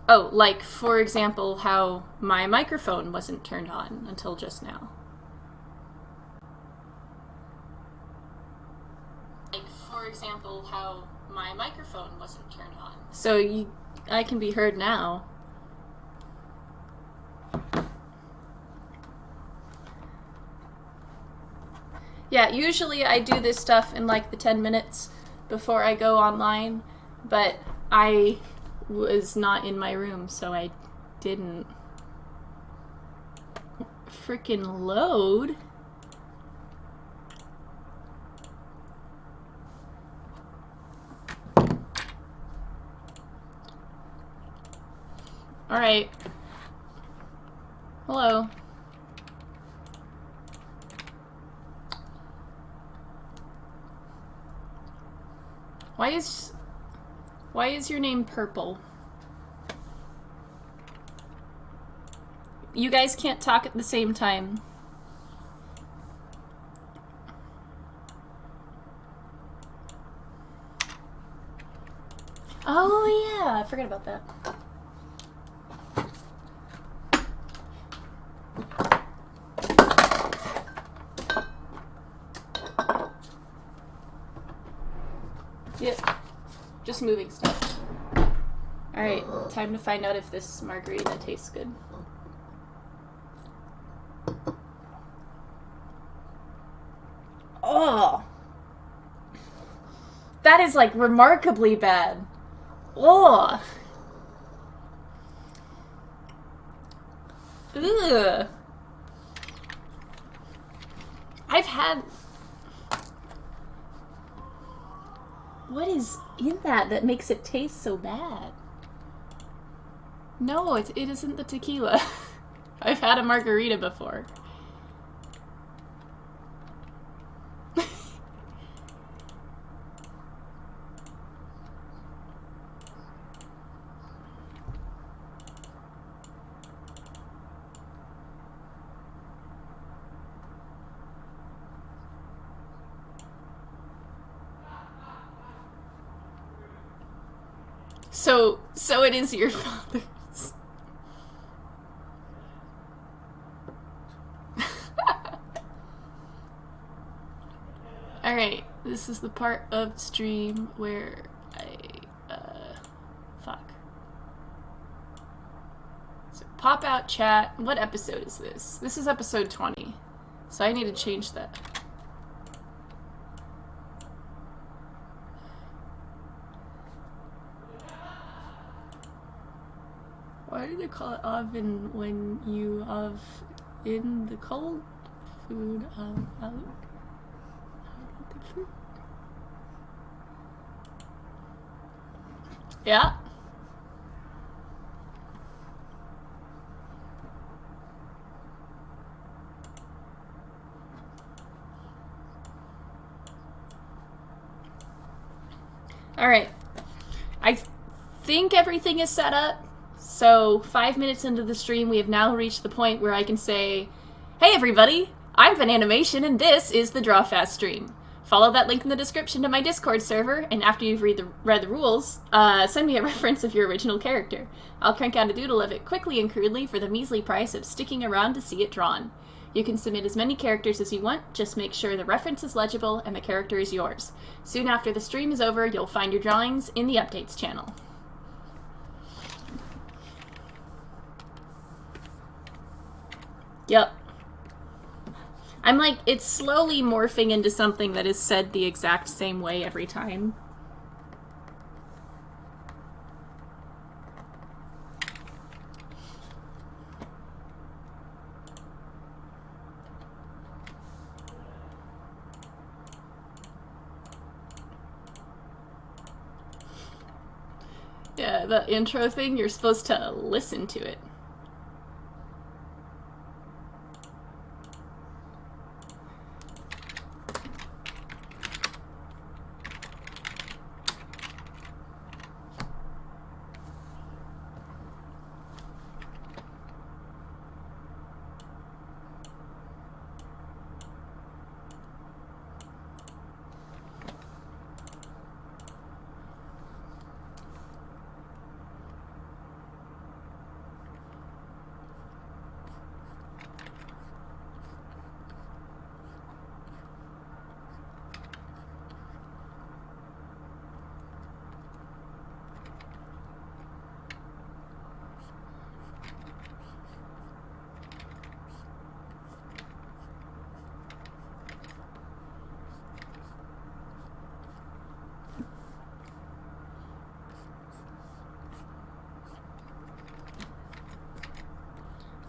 Oh, like, for example, how my microphone wasn't turned on until just now. Like, for example, how my microphone wasn't turned on. So I can be heard now. Yeah, usually I do this stuff in like the 10 minutes before I go online, but I was not in my room, so I didn't. Freaking load. Alright. Hello. Why is your name Purple? You guys can't talk at the same time. Oh yeah, I forgot about that. Yep. Just moving stuff. Alright, time to find out if this margarita tastes good. Oh! That is like remarkably bad. Oh! Ugh. I've had... What is in that makes it taste so bad? No, it isn't the tequila. I've had a margarita before. So it is your father's. Alright, this is the part of the stream where fuck. So pop out chat. What episode is this? This is episode 20. So I need to change that. Why do they call it oven when you have in the cold food out? Yeah. Alright. I think everything is set up. So 5 minutes into the stream, we have now reached the point where I can say, hey everybody, I'm Fananimation and this is the Drawfast stream. Follow that link in the description to my Discord server, and after you've read the rules, send me a reference of your original character. I'll crank out a doodle of it quickly and crudely for the measly price of sticking around to see it drawn. You can submit as many characters as you want, just make sure the reference is legible and the character is yours. Soon after the stream is over, you'll find your drawings in the updates channel. Yep. I'm like, it's slowly morphing into something that is said the exact same way every time. Yeah, the intro thing, you're supposed to listen to it.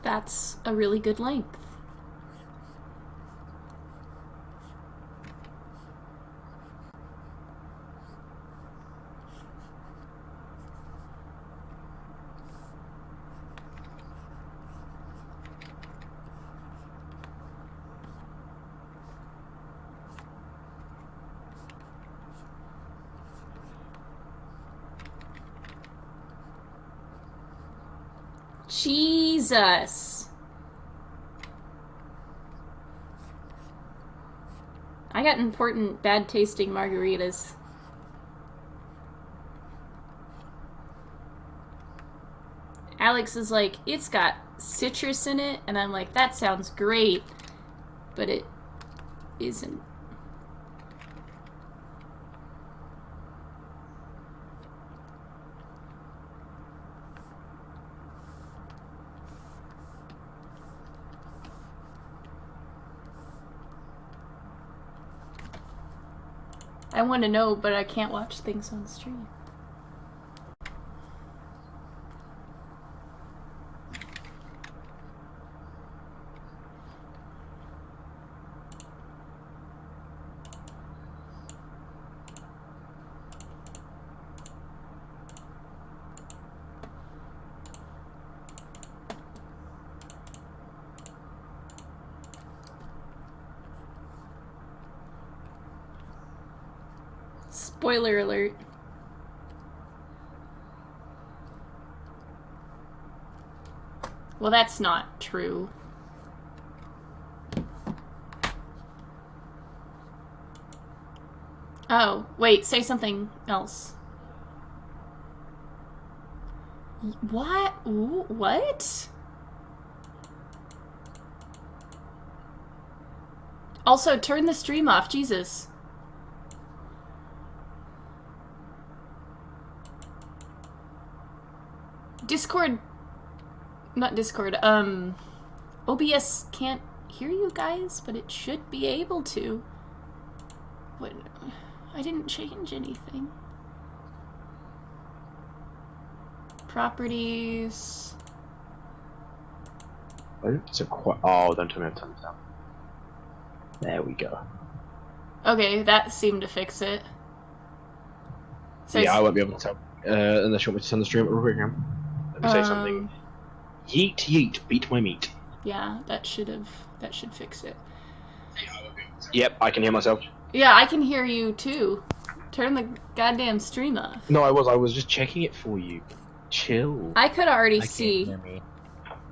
That's a really good length. Jesus. I got important bad tasting margaritas. Alex is like, it's got citrus in it, and I'm like, that sounds great, but it isn't. I want to know, but I can't watch things on stream. Spoiler alert. Well, that's not true. Oh, wait, say something else. What? Ooh, what? Also, turn the stream off, Jesus. Discord, not Discord, OBS can't hear you guys, but it should be able to. What? I didn't change anything. Properties. It's a oh, don't tell me I've turned it down. There we go. Okay, that seemed to fix it. So yeah, I won't be able to tell unless you want me to turn the stream real quick. Let me say something. Yeet yeet, beat my meat. Yeah, that should fix it. Yep, I can hear myself. Yeah, I can hear you too. Turn the goddamn stream off. No, I was just checking it for you. Chill. I could already see. Can't hear me.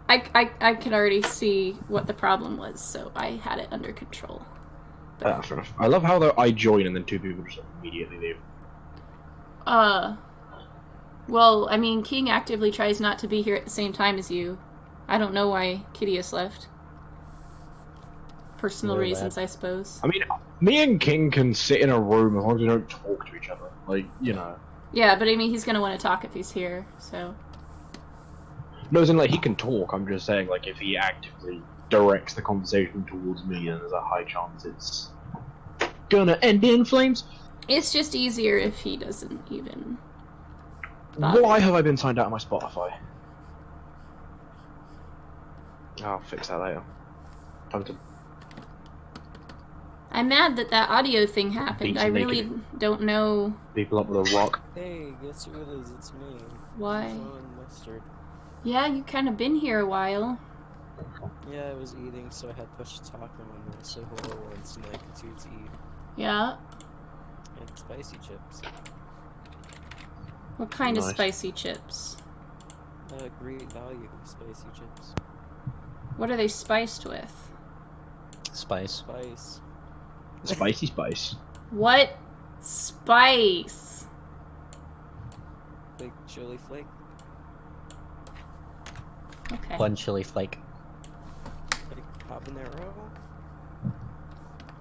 I could already see what the problem was, so I had it under control. Fair enough. I love how I join and then two people just immediately leave. Well, I mean, King actively tries not to be here at the same time as you. I don't know why Kidius left. Personal reasons, I suppose. I mean, me and King can sit in a room as long as we don't talk to each other. Like, you know. Yeah, but I mean, he's gonna want to talk if he's here, so... No, as in, like, he can talk. I'm just saying, like, if he actively directs the conversation towards me, then there's a high chance it's gonna end in flames. It's just easier if he doesn't even bother. Why have I been signed out of my Spotify? I'll fix that later. Time to... I'm mad that audio thing happened. I really don't know... People up with a rock. Hey, guess who it is? It's me. Why? Mustard. Yeah, you kind of been here a while. Yeah, I was eating, so I had push to talk and wanted to say hello and Snake to eat. Yeah? And spicy chips. What kind of Nice. spicy chips? Great value spicy chips. What are they spiced with? Spice. Spice. Spicy spice. What spice? Big chili flake. Okay. One chili flake. Like habanero.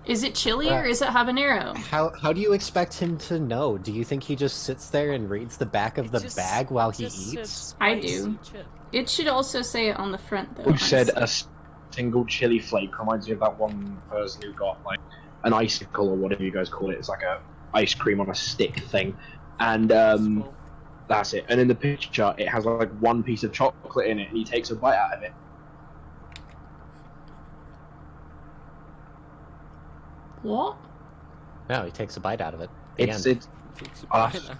Is it chili or is it habanero? How do you expect him to know? Do you think he just sits there and reads the back of the bag while he eats? I do. It should also say it on the front, though. Who said a single chili flake reminds me of that one person who got, like, an icicle or whatever you guys call it. It's like a ice cream on a stick thing. And, that's it. And in the picture, it has, like, one piece of chocolate in it, and he takes a bite out of it. What? No, he takes a bite out of it. It's Takes a bite out.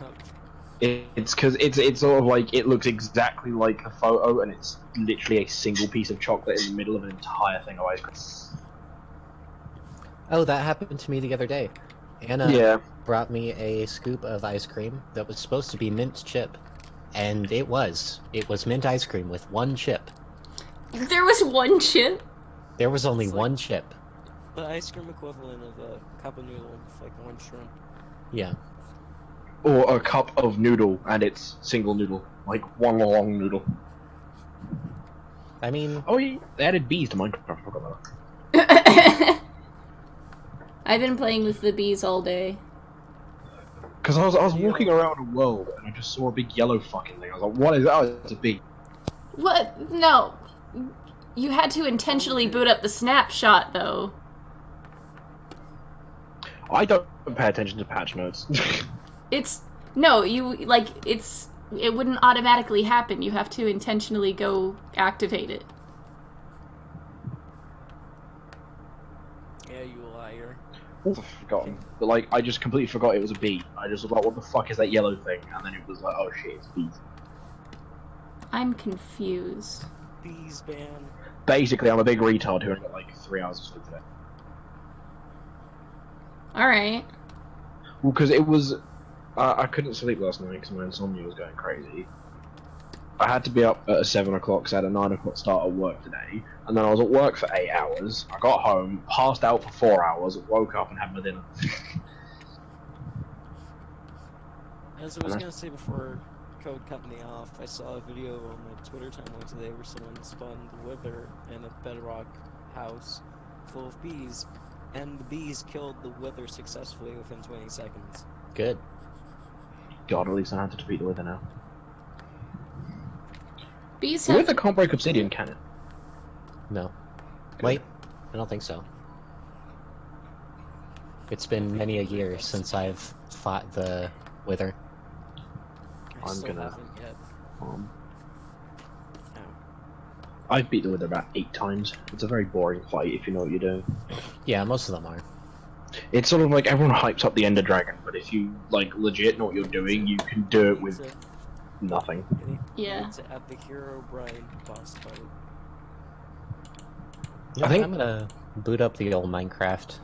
it's because it's sort of like it looks exactly like the photo, and it's literally a single piece of chocolate in the middle of an entire thing of ice cream. Oh, that happened to me the other day. Anna Yeah. brought me a scoop of ice cream that was supposed to be mint chip. And it was. It was mint ice cream with one chip. There was one chip? There was only It's like- one chip. The ice cream equivalent of a cup of noodle with like one shrimp. Yeah. Or a cup of noodle, and it's single noodle, like one long noodle. I mean, Oh yeah, they added bees to Minecraft. I forgot about that. I've been playing with the bees all day. Because I was walking around a world, and I just saw a big yellow fucking thing. I was like, what is that? Oh, it's a bee. What? No. You had to intentionally boot up the snapshot, though. I don't pay attention to patch notes. It's... No, it wouldn't automatically happen. You have to intentionally go activate it. Yeah, you liar. I've forgotten. But like, I just completely forgot it was a bee. I just was like, what the fuck is that yellow thing? And then it was like, oh shit, it's bees. I'm confused. Bees ban. Basically, I'm a big retard who only got like 3 hours of sleep today. Alright. Well, because it was... I couldn't sleep last night because my insomnia was going crazy. I had to be up at 7 o'clock because I had a 9 o'clock start at work today. And then I was at work for 8 hours. I got home, passed out for 4 hours, woke up and had my dinner. As I was gonna say before Code cut me off, I saw a video on my Twitter timeline today where someone spawned the wither in a bedrock house full of bees, and the bees killed the wither successfully within 20 seconds. good. God, at least I had to defeat the wither now. Bees The have... wither can't break obsidian, can it? No. Wait, I don't think so. It's been many a year since I've fought the Wither. I I'm still gonna- haven't yet. Ow. Ow. I've beat the wither about 8 times. It's a very boring fight if you know what you're doing. Yeah, most of them are. It's sort of like everyone hypes up the Ender Dragon, but if you like legit know what you're doing, you can do it with nothing. Yeah. It's at the Hero Brian boss fight. Yeah, I think- I'm gonna boot up the old Minecraft.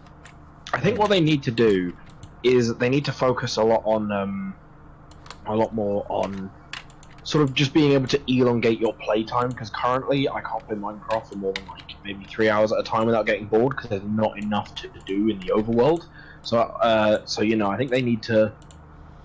I think what they need to do is they need to focus a lot more on sort of just being able to elongate your playtime, because currently I can't play Minecraft for more than like maybe 3 hours at a time without getting bored because there's not enough to do in the overworld. So you know, I think they need to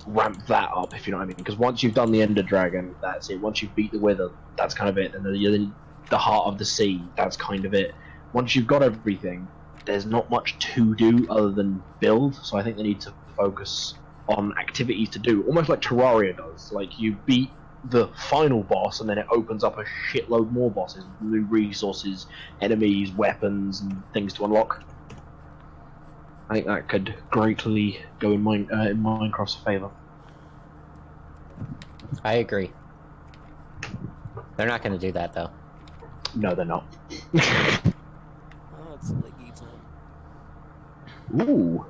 ramp that up, if you know what I mean, because once you've done the Ender Dragon, that's it. Once you've beat the Wither, that's kind of it. And then the Heart of the Sea, that's kind of it. Once you've got everything, there's not much to do other than build, so I think they need to focus on activities to do, almost like Terraria does. Like, you beat the final boss, and then it opens up a shitload more bosses, new resources, enemies, weapons, and things to unlock. I think that could greatly go in Minecraft's favour. I agree. They're not gonna do that though. No, they're not. Oh, it's leggy time. Ooh.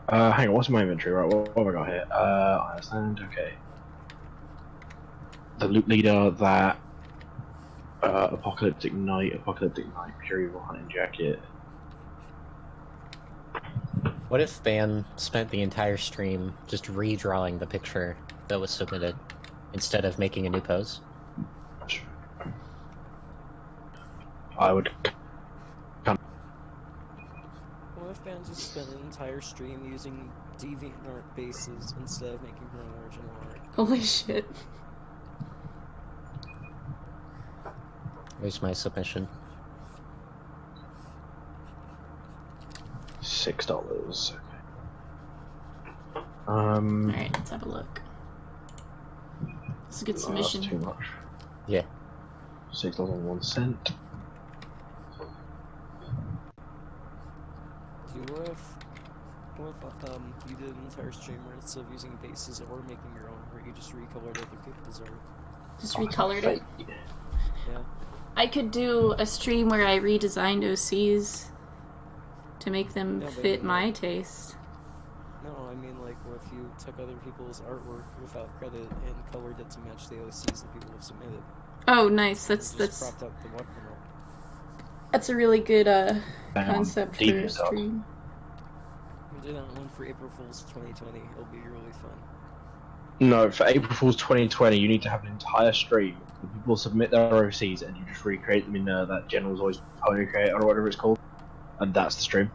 Hang on, what's my inventory? Right, what have I got here? I understand, okay. The loot leader, that Apocalyptic Night, Pure Evil Hunting Jacket. What if Van spent the entire stream just redrawing the picture that was submitted instead of making a new pose? I would. What if fans just spent an entire stream using DeviantArt bases instead of making her own original art? Holy shit. Here's my submission. $6. Okay. Alright, let's have a look. It's a good submission. That's too much. Yeah. $6.01. Dude, what if you did an entire stream where instead of using bases or making your own, where you just recolored other people's art? Just recolored it. Yeah. I could do a stream where I redesigned OCs to make them No, but fit even my like- taste. No, I mean like what if you took other people's artwork without credit and colored it to match the OCs that people have submitted? Oh, nice. And That's just cropped out the watermark. that's a really good Hang on, concept deep for a in thought. stream. We did that one for April Fool's 2020. It'll be really fun. No, for April Fool's 2020, you need to have an entire stream. People submit their OCs and you just recreate them in that General's Always Pony Creator or whatever it's called, and that's the stream.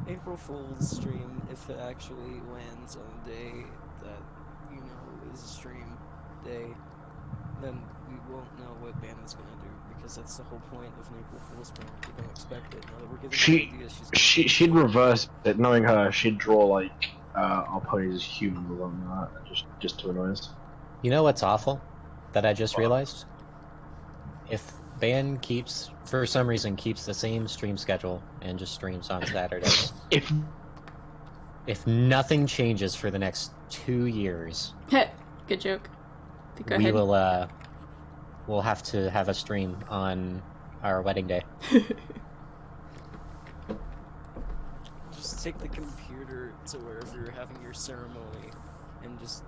April Fool's stream, if it actually lands on a day that, you know, is a stream day, then we won't know what band is going to do, because that's the whole point of an April Fool's prank. We don't expect it. Now that we're giving her ideas, She'd reverse it. Knowing her, she'd draw like our ponies as humans or something like that, just to annoy us. You know what's awful? That I just realized? If Ban keeps, for some reason, keeps the same stream schedule and just streams on Saturdays, if nothing changes for the next 2 years, Good joke. Go we ahead. will, we'll have to have a stream on our wedding day. Just take the computer to wherever you're having your ceremony and just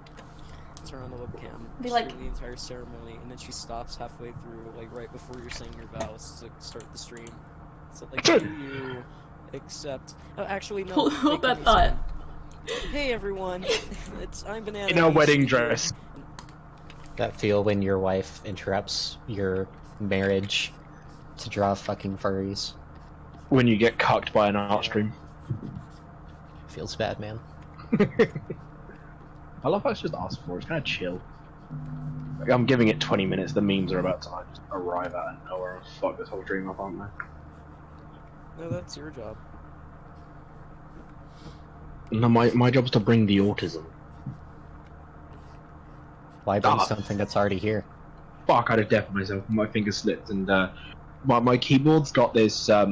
turn on the webcam, Be stream like- the entire ceremony, and then she stops halfway through, like right before you're saying your vows to start the stream. So like, do you accept? Oh, actually, no. Hold make that me thought. sing. Hey everyone, I'm Banana. In a wedding Nation here. dress. That feel when your wife interrupts your marriage to draw fucking furries. When you get cucked by an art stream. Feels bad, man. I love how it's just asked for. It's kind of chill. Like, I'm giving it 20 minutes. The memes are about to like, just arrive at and know where fuck this whole dream up, aren't they? No, that's your job. No, my job's to bring the autism. Why bring Ah. something that's already here? Fuck! I'd have deafened myself. My finger slipped, and my keyboard's got this sort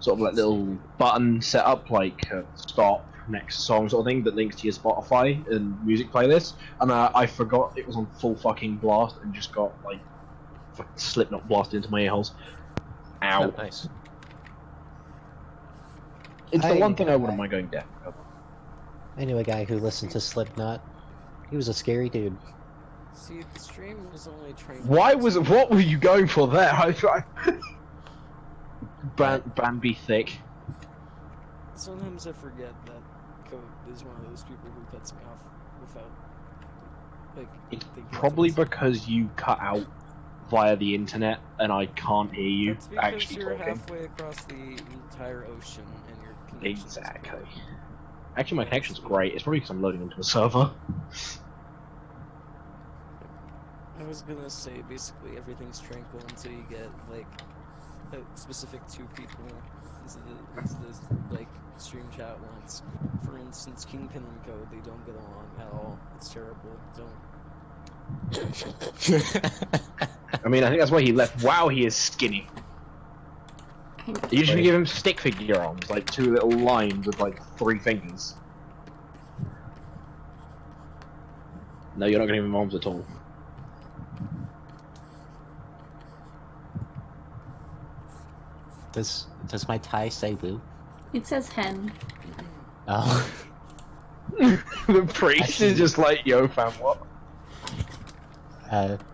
of like little button set up, like stop, next song sort of thing that links to your Spotify and music playlist. And I forgot it was on full fucking blast and just got like fucking Slipknot blasted into my ear holes. Ow! Oh, nice. It's the I- one thing I wouldn't mind going deaf. I knew a guy who listened to Slipknot. He was a scary dude. See, the stream was only trained. What were you going for there? Band be thick. Sometimes I forget that Code is one of those people who cuts me off without, like, It's thinking probably twice. because you cut out via the internet and I can't hear you That's because actually you're talking. halfway across the entire ocean and your connection is Exactly. poor. Actually, my connection's great. It's probably because I'm loading into a server. I was gonna say basically everything's tranquil until you get like a specific two people into the like stream chat once. For instance, Kingpin and Code, they don't get along at all. It's terrible. Don't. I mean, I think that's why he left. Wow, he is skinny. You just give him stick figure arms, like two little lines with like 3 fingers. No, you're not gonna give him arms at all. Does my tie say woo? It says hen. Oh. The priest is just like, yo, fam, what?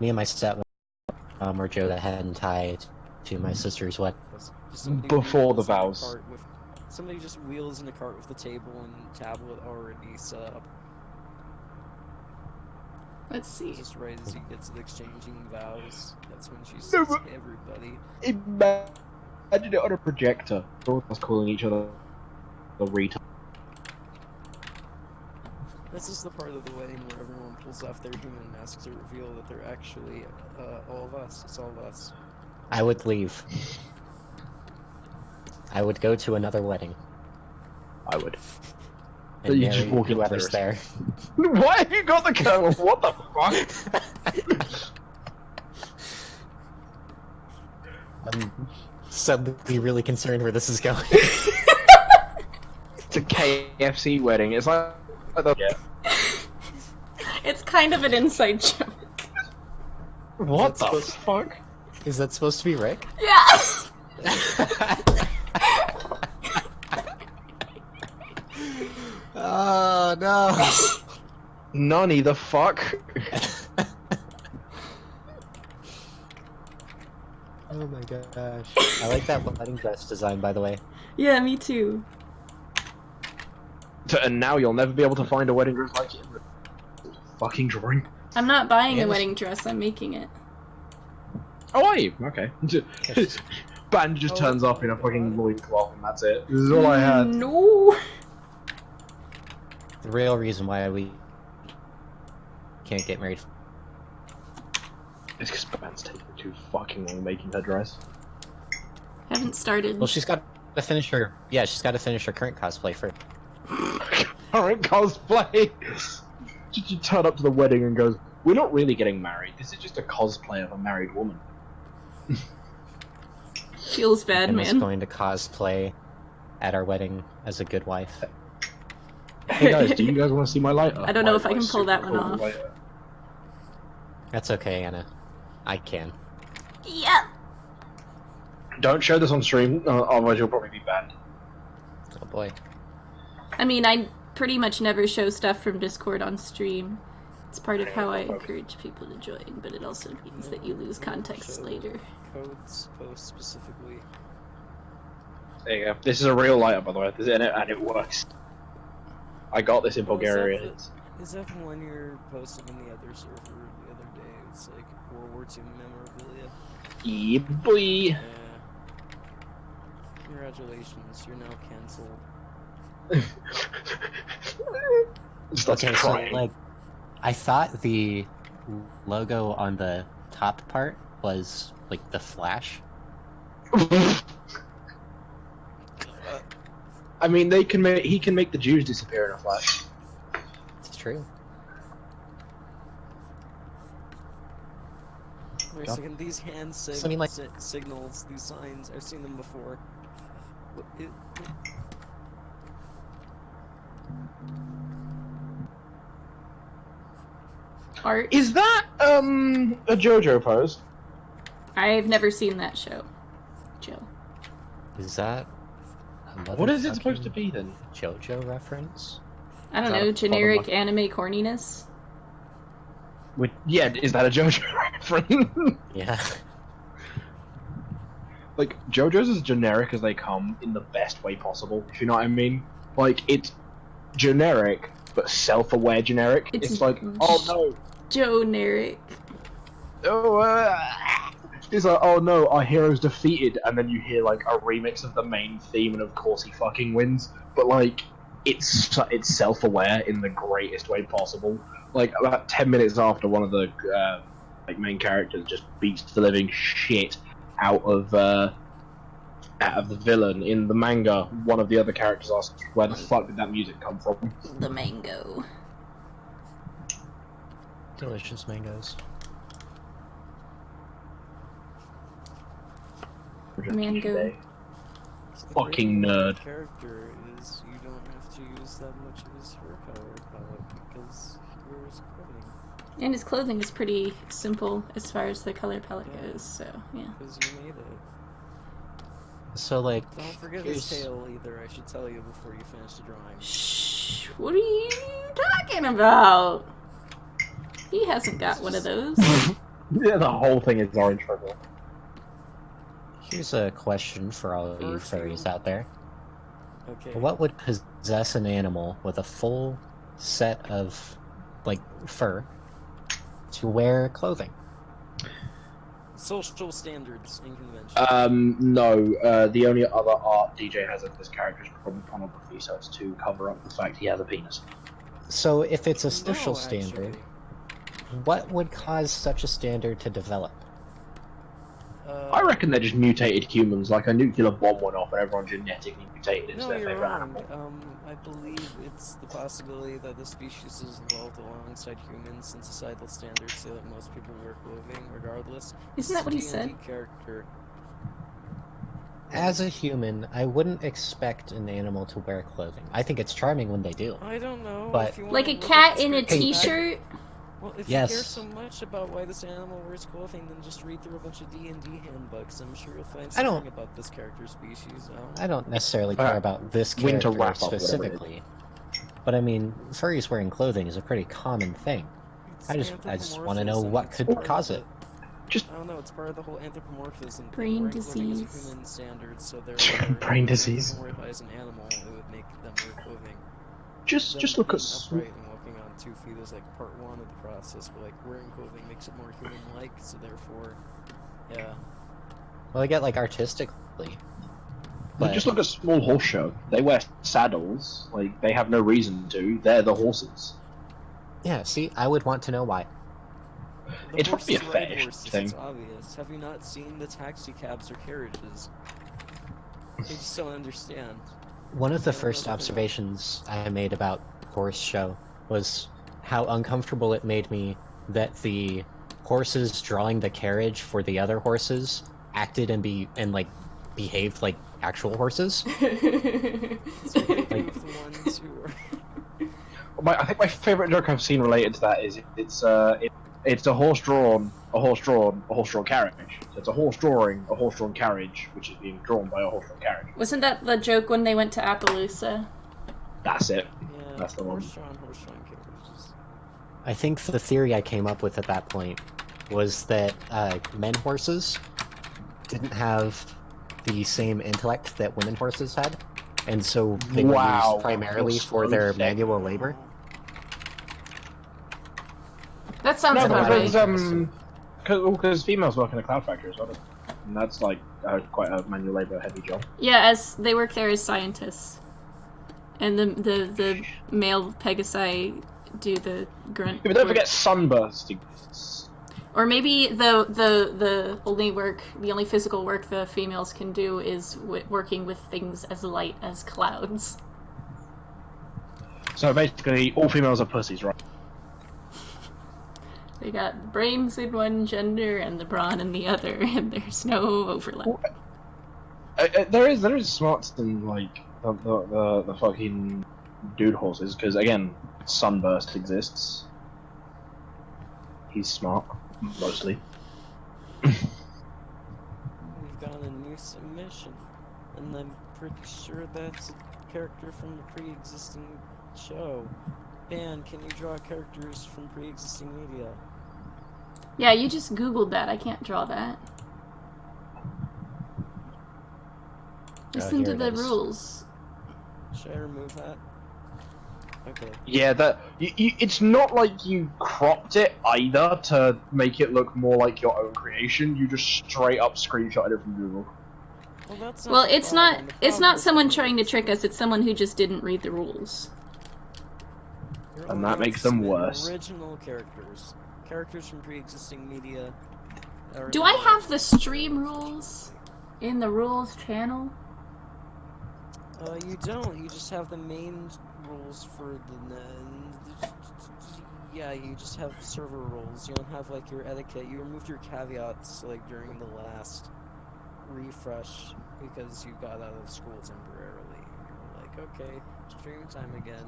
Me and my stepmom were Joe that hadn't tied to my sister's wedding. Somebody Before the wheels in a vows. cart with- Somebody just wheels in a cart with the table and tablet already set up. Let's see. Just right as he gets to exchanging vows, that's when she No, says, but- "Hey, everybody." Imagine it on a projector. Both of us calling each other the retard. This is the part of the wedding where everyone pulls off their human masks to reveal that they're actually all of us. It's all of us. I would leave. I would go to another wedding I would. and you just marry walk in whoever's there. Why have you got the colonel? What the fuck? I'm suddenly really concerned where this is going. It's a KFC wedding. It's like yeah. It's kind of an inside joke. What the fuck? Is that supposed to be Rick? Yeah! Oh no! Nani the fuck? Oh my gosh. I like that wedding dress design, by the way. Yeah, me too. And now you'll never be able to find a wedding dress like it in the fucking drawing. I'm not buying Yeah, a this- wedding dress, I'm making it. Oh, are you? Okay. Band just turns up in a fucking loincloth and that's it. This is all I had. No! The real reason why we can't get married. It's because Band's taking too fucking long making her dress. Haven't started. Well, she's got to finish her. Yeah, she's got to finish her current cosplay first. Current cosplay! She turn up to the wedding and goes, "We're not really getting married, this is just a cosplay of a married woman." Feels bad, And is man. going to cosplay at our wedding as a good wife. Hey guys, do you guys want to see my lighter? I don't know if I My can pull super that one cool off. lighter. That's okay, Anna. I can. Yeah! Don't show this on stream, otherwise you'll probably be banned. Oh boy. I mean, I pretty much never show stuff from Discord on stream. It's part of how I encourage people to join, but it also means that you lose context later. Codes post specifically. There you go. This is a real lighter, by the way, and it works. I got this in Oh, is that Bulgaria. Is that the one you're posting in the other server the other day? It's like World War II memorabilia. Yeah, boy. Yeah. Congratulations, you're now cancelled. Starts Okay, so crying. like, I thought the logo on the top part was like the Flash. I mean, he can make the Jews disappear in a flash. It's true. Wait a Yep. second, these hand So, I mean, like- signals, these signs, I've seen them before. Art? Is that a JoJo pose? I've never seen that show. Joe. Is that a What is it supposed to motherfucking be then? JoJo reference? I don't Is that know, a generic bottom anime corniness? Yeah, is that a JoJo reference? Yeah. Like, JoJo's as generic as they come in the best way possible, if you know what I mean. Like, it's generic, but self-aware generic. It's It's like, oh no, Generic. oh, it's like, oh no, our hero's defeated, and then you hear like a remix of the main theme, and of course he fucking wins. But like, it's self-aware in the greatest way possible. Like about 10 minutes after one of the like main characters just beats the living shit out of the villain in the manga, one of the other characters asks, "Where the fuck did that music come from?" The mango. Delicious mangoes. Mango. Fucking nerd. Character is you don't have to use that much of his hair color palette because he wears clothing. And his clothing is pretty simple as far as the color palette goes, so yeah. Because you made it. So like, Don't forget his here's- tail either, I should tell you before you finish the drawing. Shh, what are you talking about? He hasn't got one of those. Yeah, the whole thing is orange purple. here's a question for all of you First furries you- out there. Okay. What would possess an animal with a full set of, like, fur to wear clothing? Social standards and conventions. No, the only other art DJ has of this character is probably pornography, so it's to cover up the fact he has a penis. So if it's a No, social standard, actually. what would cause such a standard to develop? I reckon they're just mutated humans, like a nuclear bomb went off and everyone genetically mutated into No, their you're favorite wrong. animal. I believe it's the possibility that the species has evolved alongside humans and societal standards so that most people wear clothing regardless. Isn't that what he This is said? a D&D character. As a human, I wouldn't expect an animal to wear clothing. I think it's charming when they do. I don't know. But- if you wanna Like a look cat at in a description- t-shirt? Well, if Yes. you care so much about why this animal wears clothing, then just read through a bunch of D&D handbooks. I'm sure you'll find I don't- something about this character species. I don't necessarily care about this Winter character wrap-up, whatever it is. specifically. But I mean, furries wearing clothing is a pretty common thing. It's I just want to know what anthropomorphism. could It's part cause of it. I don't know, it's part of the whole anthropomorphism. Brain Wearing clothing is disease. human standards, so therefore, Brain if disease. someone were as an animal, it would make them wear clothing. Just Them look at being upright and walking on 2 feet is like part 1 of the process, but like wearing clothing makes it more human-like, so therefore, yeah. Well, I get like artistically. But just look at Small Horse Show. They wear saddles. Like they have no reason to. They're the horses. yeah, see, I would want to know why. The It's probably a horses ride fetish horses, thing. It's obvious. Have you not seen the taxi cabs or carriages? They just don't understand. One of the Yeah, first well, observations I made about Horse Show was how uncomfortable it made me that the horses drawing the carriage for the other horses acted and behaved like actual horses. It's okay with the ones who are... I think my favorite joke I've seen related to that is it's a horse-drawn carriage. So it's a horse drawing a horse-drawn carriage, which is being drawn by a horse-drawn carriage. Wasn't that the joke when they went to Appaloosa? That's it. Yeah, That's the one. horse-drawn carriages. I think the theory I came up with at that point was that men horses didn't have the same intellect that women horses had, and so they were Wow, used primarily that's for so their sick. manual labor. That sounds No, about Otherwise- right. because females work in a cloud factory as well, and that's like quite a manual labor heavy job. Yeah, as they work there as scientists, and the male Pegasi do the grunt. Yeah, but don't work. forget sunburst exists. Or maybe the only physical work the females can do is working with things as light as clouds. So basically, all females are pussies, right? They got brains in one gender and the brawn in the other, and there's no overlap. There is smarts in like the fucking dude horses, because again, sunburst exists. He's smart, mostly. We've got a new submission, and I'm pretty sure that's a character from the pre-existing show. Dan, can you draw characters from pre-existing media? Yeah, you just Googled that. I can't draw that. Listen here to it the is. rules. Should I remove that? Okay. Yeah, it's not like you cropped it either to make it look more like your own creation. You just straight up screenshotted it from Google. Well, that's Well, the it's problem. not. The It's problem not is someone that trying to trick us. It's someone who just didn't read the rules. you're And only that allowed makes to them submit worse. Original characters. Characters from pre-existing media. are Do I not- have the stream rules in the rules channel? You don't. You just have the main rules for yeah, you just have server rules. You don't have like your etiquette. You removed your caveats like during the last refresh because you got out of school temporarily. You were like, okay, stream time again,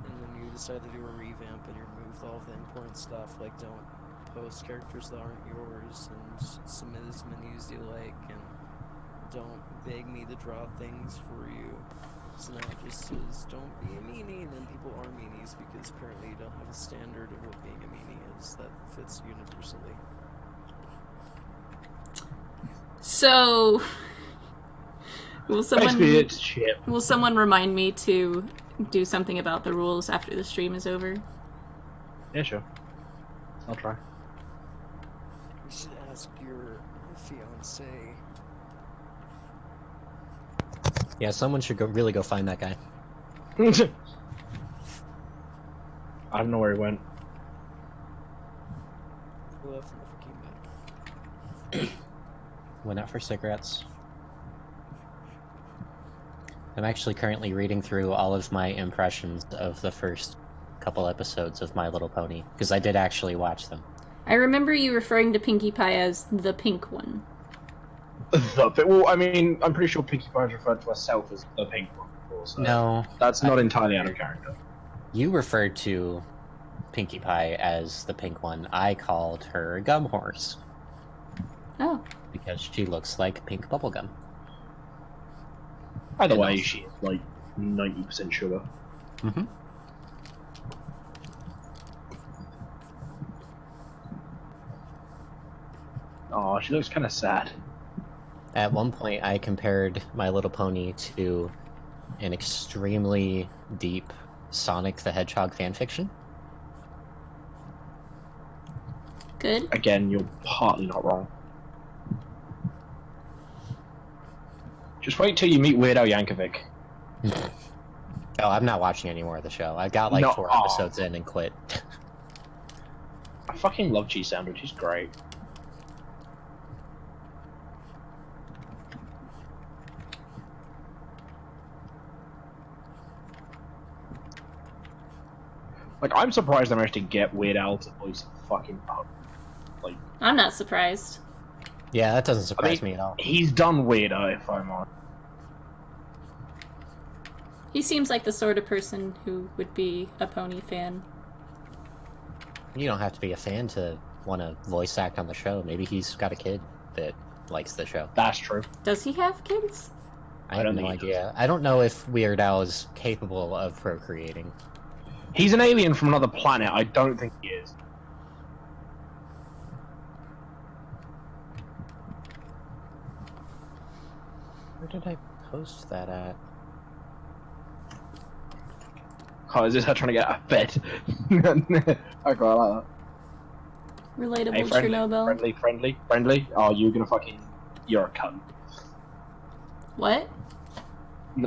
and then you decided to do a revamp and you removed all the important stuff, like don't post characters that aren't yours and submit as many as you like, and don't beg me to draw things for you. So now it just says, don't be a meanie, and then people are meanies because apparently you don't have a standard of what being a meanie is that fits universally. So, will Basically, it's shit. someone remind me to do something about the rules after the stream is over? Yeah, sure. I'll try. You should ask your fiance. Yeah, someone should really go find that guy. I don't know where he went. Who left and never came back. Went out for cigarettes. I'm actually currently reading through all of my impressions of the first couple episodes of My Little Pony, because I did actually watch them. I remember you referring to Pinkie Pie as the pink one. Well, I mean, I'm pretty sure Pinkie Pie referred to herself as the pink one before, so No, that's not entirely out of character. you referred to Pinkie Pie as the pink one, I called her Gum Horse. Oh. Because she looks like pink bubblegum. Either And way, also- she is like 90% sugar. Mm-hmm. Oh, she looks kind of sad. At one point, I compared My Little Pony to an extremely deep Sonic the Hedgehog fanfiction. Good. Again, you're partly not wrong. Just wait till you meet Weird Al Yankovic. Oh, I'm not watching any more of the show. I got like No, 4 aw. episodes in and quit. I fucking love Cheese Sandwich, he's great. Like, I'm surprised I managed to get Weird Al to voice a fucking pug. Like, I'm not surprised. Yeah, that doesn't surprise mean- me at all. he's done weirder, if I'm honest. He seems like the sort of person who would be a pony fan. You don't have to be a fan to want to voice act on the show. Maybe he's got a kid that likes the show. That's true. Does he have kids? I I have don't no think he idea. I don't know if Weird Al is capable of procreating. He's an alien from another planet, I don't think he is. Where did I post that at? Oh, is this her trying to get out of bed? I quite like that. Relatable Hey, friendly, Chernobyl. friendly. Oh, you're gonna fucking... You're a cunt. What?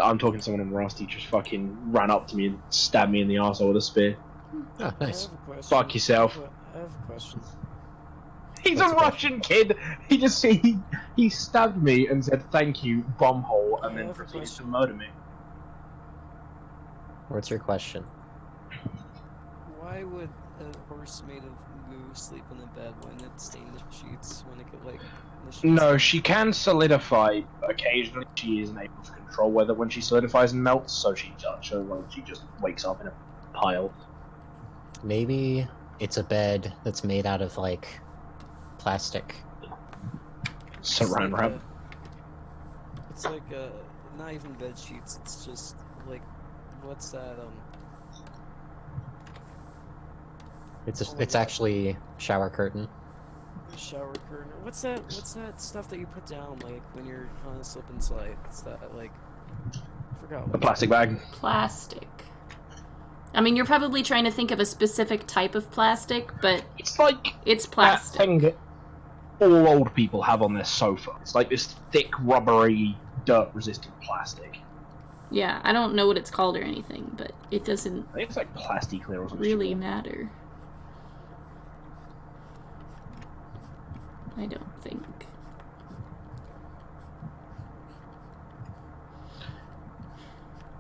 I'm talking to someone and Rusty just fucking ran up to me and stabbed me in the arsehole with a spear. Oh, nice. I have a question. Fuck yourself. I have a question. He's What's a the Russian kid! He stabbed me and said thank you, bombhole, and I then have a proceeded to question. murder me. What's your question? Why would a horse made of goo sleep in the bed when it stained the sheets when it could like? The sheets No, down? she can solidify. Occasionally, she isn't able to control whether when she solidifies and melts, so she just wakes up in a pile. Maybe it's a bed that's made out of, like, plastic. It's Saran like wrap. It's like not even bed sheets. It's just like what's that? It's actually shower curtain. Shower curtain. What's that? What's that stuff that you put down like when you're on a slip and slide? It's that like I forgot. A What plastic bag. Plastic. I mean, you're probably trying to think of a specific type of plastic, but It's like it's that plastic. thing that all old people have on their sofa. It's like this thick, rubbery, dirt-resistant plastic. Yeah, I don't know what it's called or anything, but it doesn't I think it's like plastic clear or something. really matter. I don't think.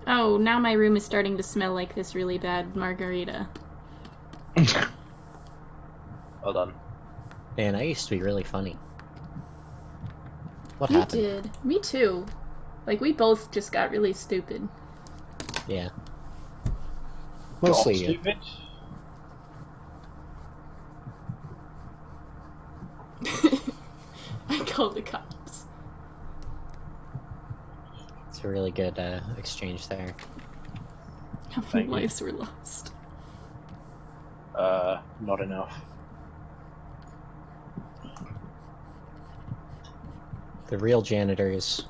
Oh, now my room is starting to smell like this really bad margarita. Well done. Man, I used to be really funny. What You happened? did. Me too. Like, we both just got really stupid. Yeah. Got Mostly you. stupid. I called the cops. It's a really good exchange there. How many Thank you. lives were lost? Not enough. The real janitors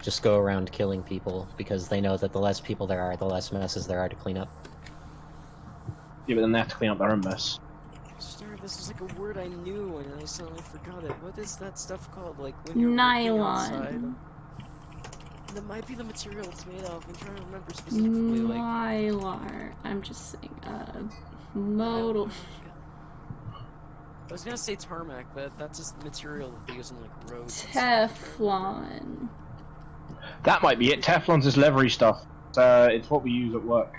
just go around killing people because they know that the less people there are, the less messes there are to clean up. Yeah, but then they have to clean up their own mess. Sir, this is like a word I knew and I suddenly forgot it. What is that stuff called? Like when you're working outside? Nylon. That might be the material it's made of. I'm trying to remember specifically. Like Mylar. I'm just saying, modal. I was gonna say tarmac, but that's just material that they use in like roads. and stuff. Teflon. That might be it. Teflon's this leathery stuff. It's what we use at work.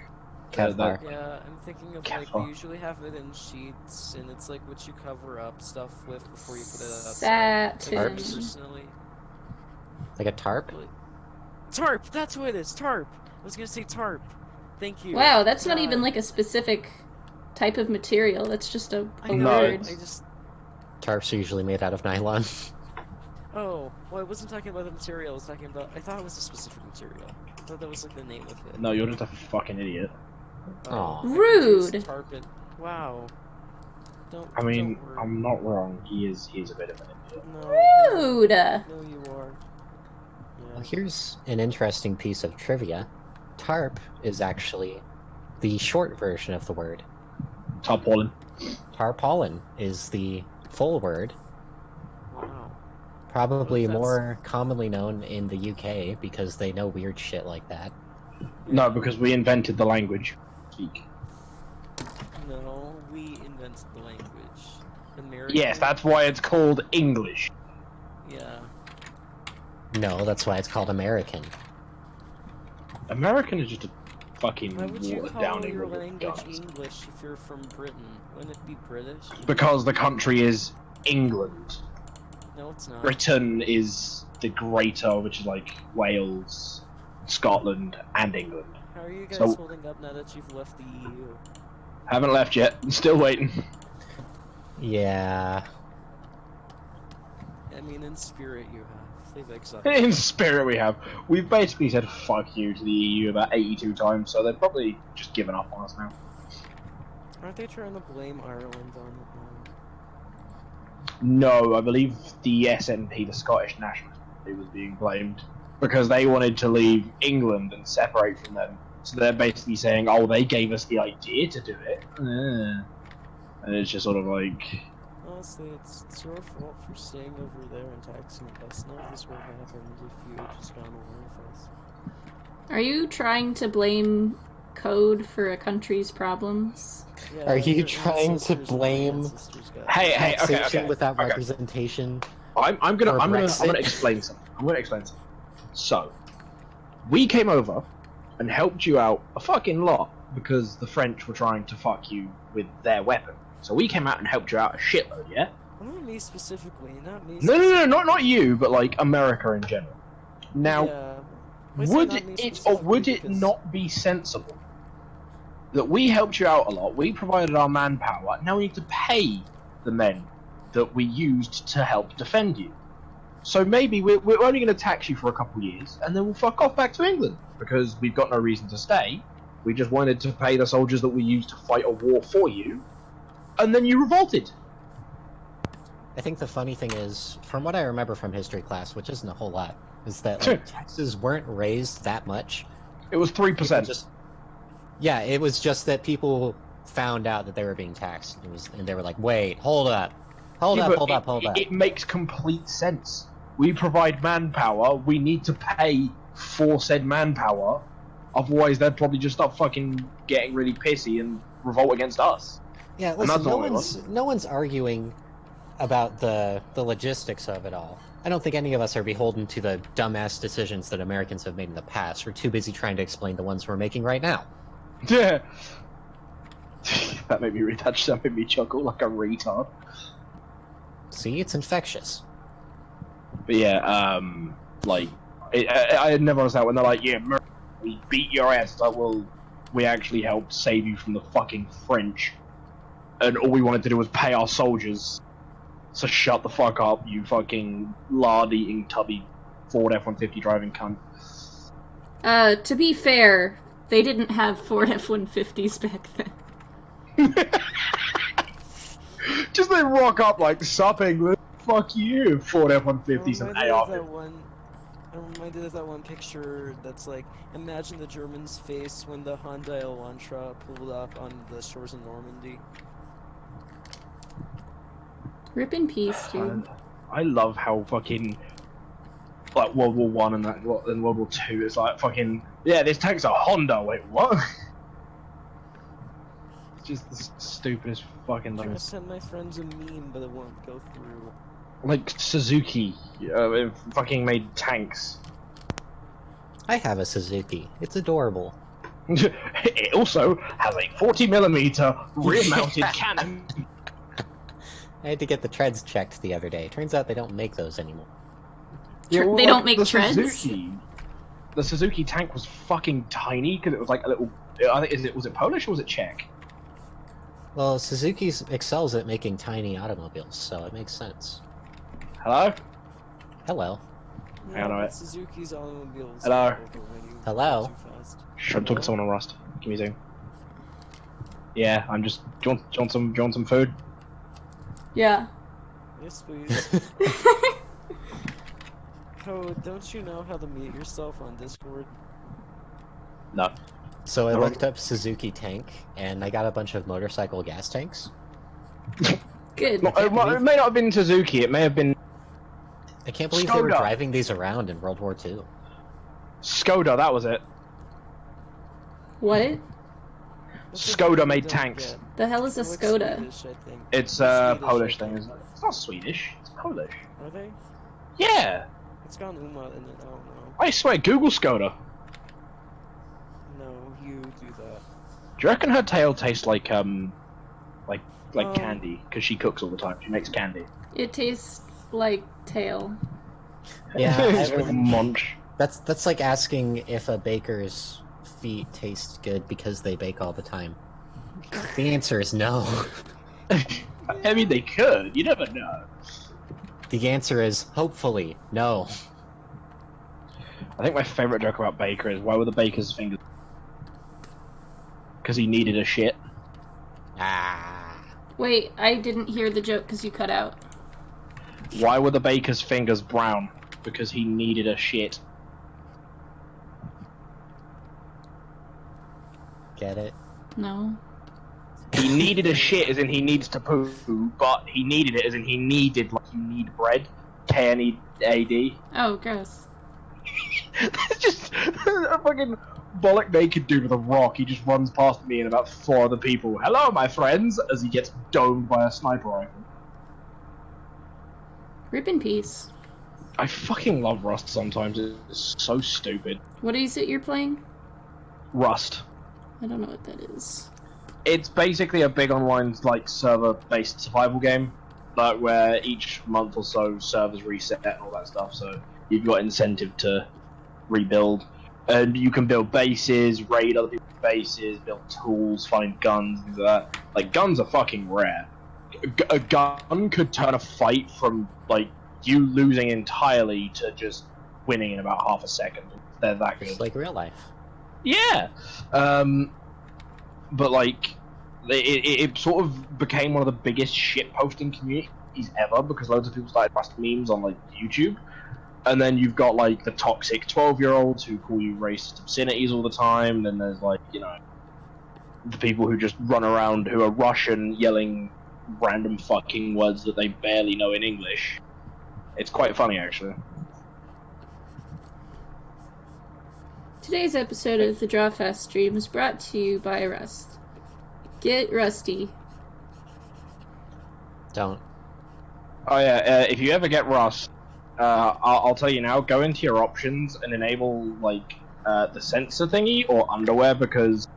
Kevlar. Yeah, I'm thinking of like Kevlar. we usually have it in sheets, and it's like what you cover up stuff with before you put it outside. Satin. Like, personally, Like a tarp? tarp. That's what it is. Tarp. I was gonna say tarp. Thank you. Wow, that's not God. even like a specific type of material. That's just a I know. word. I just. Tarps are usually made out of nylon. Oh, well, I wasn't talking about the material. I was talking about. I thought it was a specific material. I thought that was like the name of it. No, you're just a fucking idiot. Aw. I Rude. confused Tarpon. Wow. Don't. I mean, don't worry. I'm not wrong. He is a bit of an idiot. No. Rude. No, you are. Yeah. Well, here's an interesting piece of trivia. Tarp is actually the short version of the word. Tarpaulin. Tarpaulin is the full word, Wow. probably That's- more commonly known in the UK because they know weird shit like that. No, because we invented the language. Speak. No, we invented the language. American. Yes, that's why it's called English. Yeah. No, that's why it's called American. American is just a fucking Why would you watered call down your English. language English if you're from Britain? Wouldn't it be British? Because the country is England. No, it's not. Britain is the greater, which is like Wales, Scotland, and England. How are you guys So- holding up now that you've left the EU? Haven't left yet. Still waiting. Yeah. I mean, in spirit you have. They've exiled. In spirit, we have. We've basically said fuck you to the EU about 82 times, so they've probably just given up on us now. Aren't they trying to blame Ireland on it now? No, I believe the SNP, the Scottish National Party, was being blamed because they wanted to leave England and separate from them. So they're basically saying, oh, they gave us the idea to do it. And it's just sort of like... Honestly, it's your fault for staying over there and taxing us. None of this would have happened if you had just gone along with us. Are you trying to blame code for a country's problems? Yeah, Are you your trying to ancestors and my blame- ancestors got- Hey, okay, Taxation okay. without okay. representation. I'm Or gonna Brexit. explain something. So, we came over and helped you out a fucking lot because the French were trying to fuck you with their weapon. So we came out and helped you out a shitload, yeah? Well, not me specifically, not me. No, not you, but like America in general. Now, Yeah. I say would not me it or specifically would it because- not be sensible that we helped you out a lot, we provided our manpower, now we need to pay the men that we used to help defend you? So maybe we're only going to tax you for a couple of years, and then we'll fuck off back to England, because we've got no reason to stay. We just wanted to pay the soldiers that we used to fight a war for you, and then you revolted. I think the funny thing is, from what I remember from history class, which isn't a whole lot, is that like, taxes weren't raised that much. It was 3%. Yeah, it was just that people found out that they were being taxed, and they were like, "Wait, hold up, hold Yeah, up, but hold up, hold up." It makes complete sense. We provide manpower, we need to pay for said manpower, otherwise they'd probably just start fucking getting really pissy and revolt against us. Yeah, And listen, that's all it was. no one's arguing about the logistics of it all. I don't think any of us are beholden to the dumbass decisions that Americans have made in the past. We're too busy trying to explain the ones we're making right now. Yeah. that made me chuckle like a retard. See, it's infectious. But yeah, like, I never understand when they're like, yeah, we beat your ass. It's like, well, we actually helped save you from the fucking French, and all we wanted to do was pay our soldiers. So shut the fuck up, you fucking lard-eating, tubby Ford F-150 driving cunt. To be fair, they didn't have Ford F-150s back then. Just they rock up like, sup England, fuck you, Ford F-150s and AR. I'm reminded of that one picture that's like, imagine the Germans' face when the Hyundai Elantra pulled up on the shores of Normandy. Rip in peace, dude. I love how fucking like World War One and World War Two. It's like fucking yeah. This tank's a Honda. Wait, what? It's just the stupidest fucking I'm trying thing. to send my friends a meme, but it won't go through. Like Suzuki, fucking made tanks. I have a Suzuki. It's adorable. It also has a 40mm rear-mounted cannon. I had to get the treads checked the other day. Turns out they don't make those anymore. Yeah, well, They don't make the treads? The Suzuki tank was fucking tiny because it was like a little. I think was it Polish or was it Czech? Well, Suzuki excels at making tiny automobiles, so it makes sense. Hello? Hello. No, Hang on a but minute. Suzuki's automobiles Hello? take over when you Hello? go too fast. Shh, I'm talking to someone on Rust. Give me a second. Yeah, I'm just. Do you want some food? Yeah. Yes, please. Code, don't you know how to mute yourself on Discord? No. So I No. looked up Suzuki tank, and I got a bunch of motorcycle gas tanks. Good. No, can't believe- it may not have been Suzuki, it may have been I can't believe they were Skoda. driving these around in World War II. Skoda, that was it. What? That's Skoda what made don't tanks. get. The hell is a It's like Skoda? Swedish, I think. It's a Swedish, Polish I thing, think. isn't it? It's not Swedish, it's Polish. Are they? Yeah! It's got an Uma in it, I don't know. I swear, Google Skoda. No, you do that. Do you reckon her tail tastes like Um, candy? Because she cooks all the time, she makes candy. It tastes like tail. Yeah, It's I like a wouldn't- munch. That's like asking if a baker's feet taste good because they bake all the time. The answer is no. I mean, they could, you never know. The answer is hopefully no. I think my favourite joke about Baker is, why were the baker's fingers? Because he needed a shit. Ah. Wait, I didn't hear the joke because you cut out. Why were the baker's fingers brown? Because he needed a shit. Get it? No. He needed a shit as in he needs to poo, but he needed it as in he needed, like you need bread. K-N-E-A-D. Oh, gross. It's just a fucking bollock naked dude with a rock. He just runs past me and about 4 other people. Hello, my friends, as he gets domed by a sniper rifle. Rip in peace. I fucking love Rust sometimes. It's so stupid. What is it you're playing? Rust. I don't know what that is. It's basically a big online, like, server-based survival game, like where each month or so servers reset and all that stuff. So you've got incentive to rebuild, and you can build bases, raid other people's bases, build tools, find guns, things like that. Like, guns are fucking rare. A gun could turn a fight from like you losing entirely to just winning in about half a second. They're that good. It's like real life. Yeah, but like, it sort of became one of the biggest shit posting communities ever because loads of people started posting memes on like YouTube, and then you've got like the toxic 12-year-olds who call you racist obscenities all the time. Then there's like, you know, the people who just run around who are Russian yelling random fucking words that they barely know in English. It's quite funny actually. Today's episode of the Drawfest stream is brought to you by Rust. Get rusty. Don't. Oh yeah, if you ever get Rust, I'll tell you now, go into your options and enable, like, the sensor thingy or underwear, because,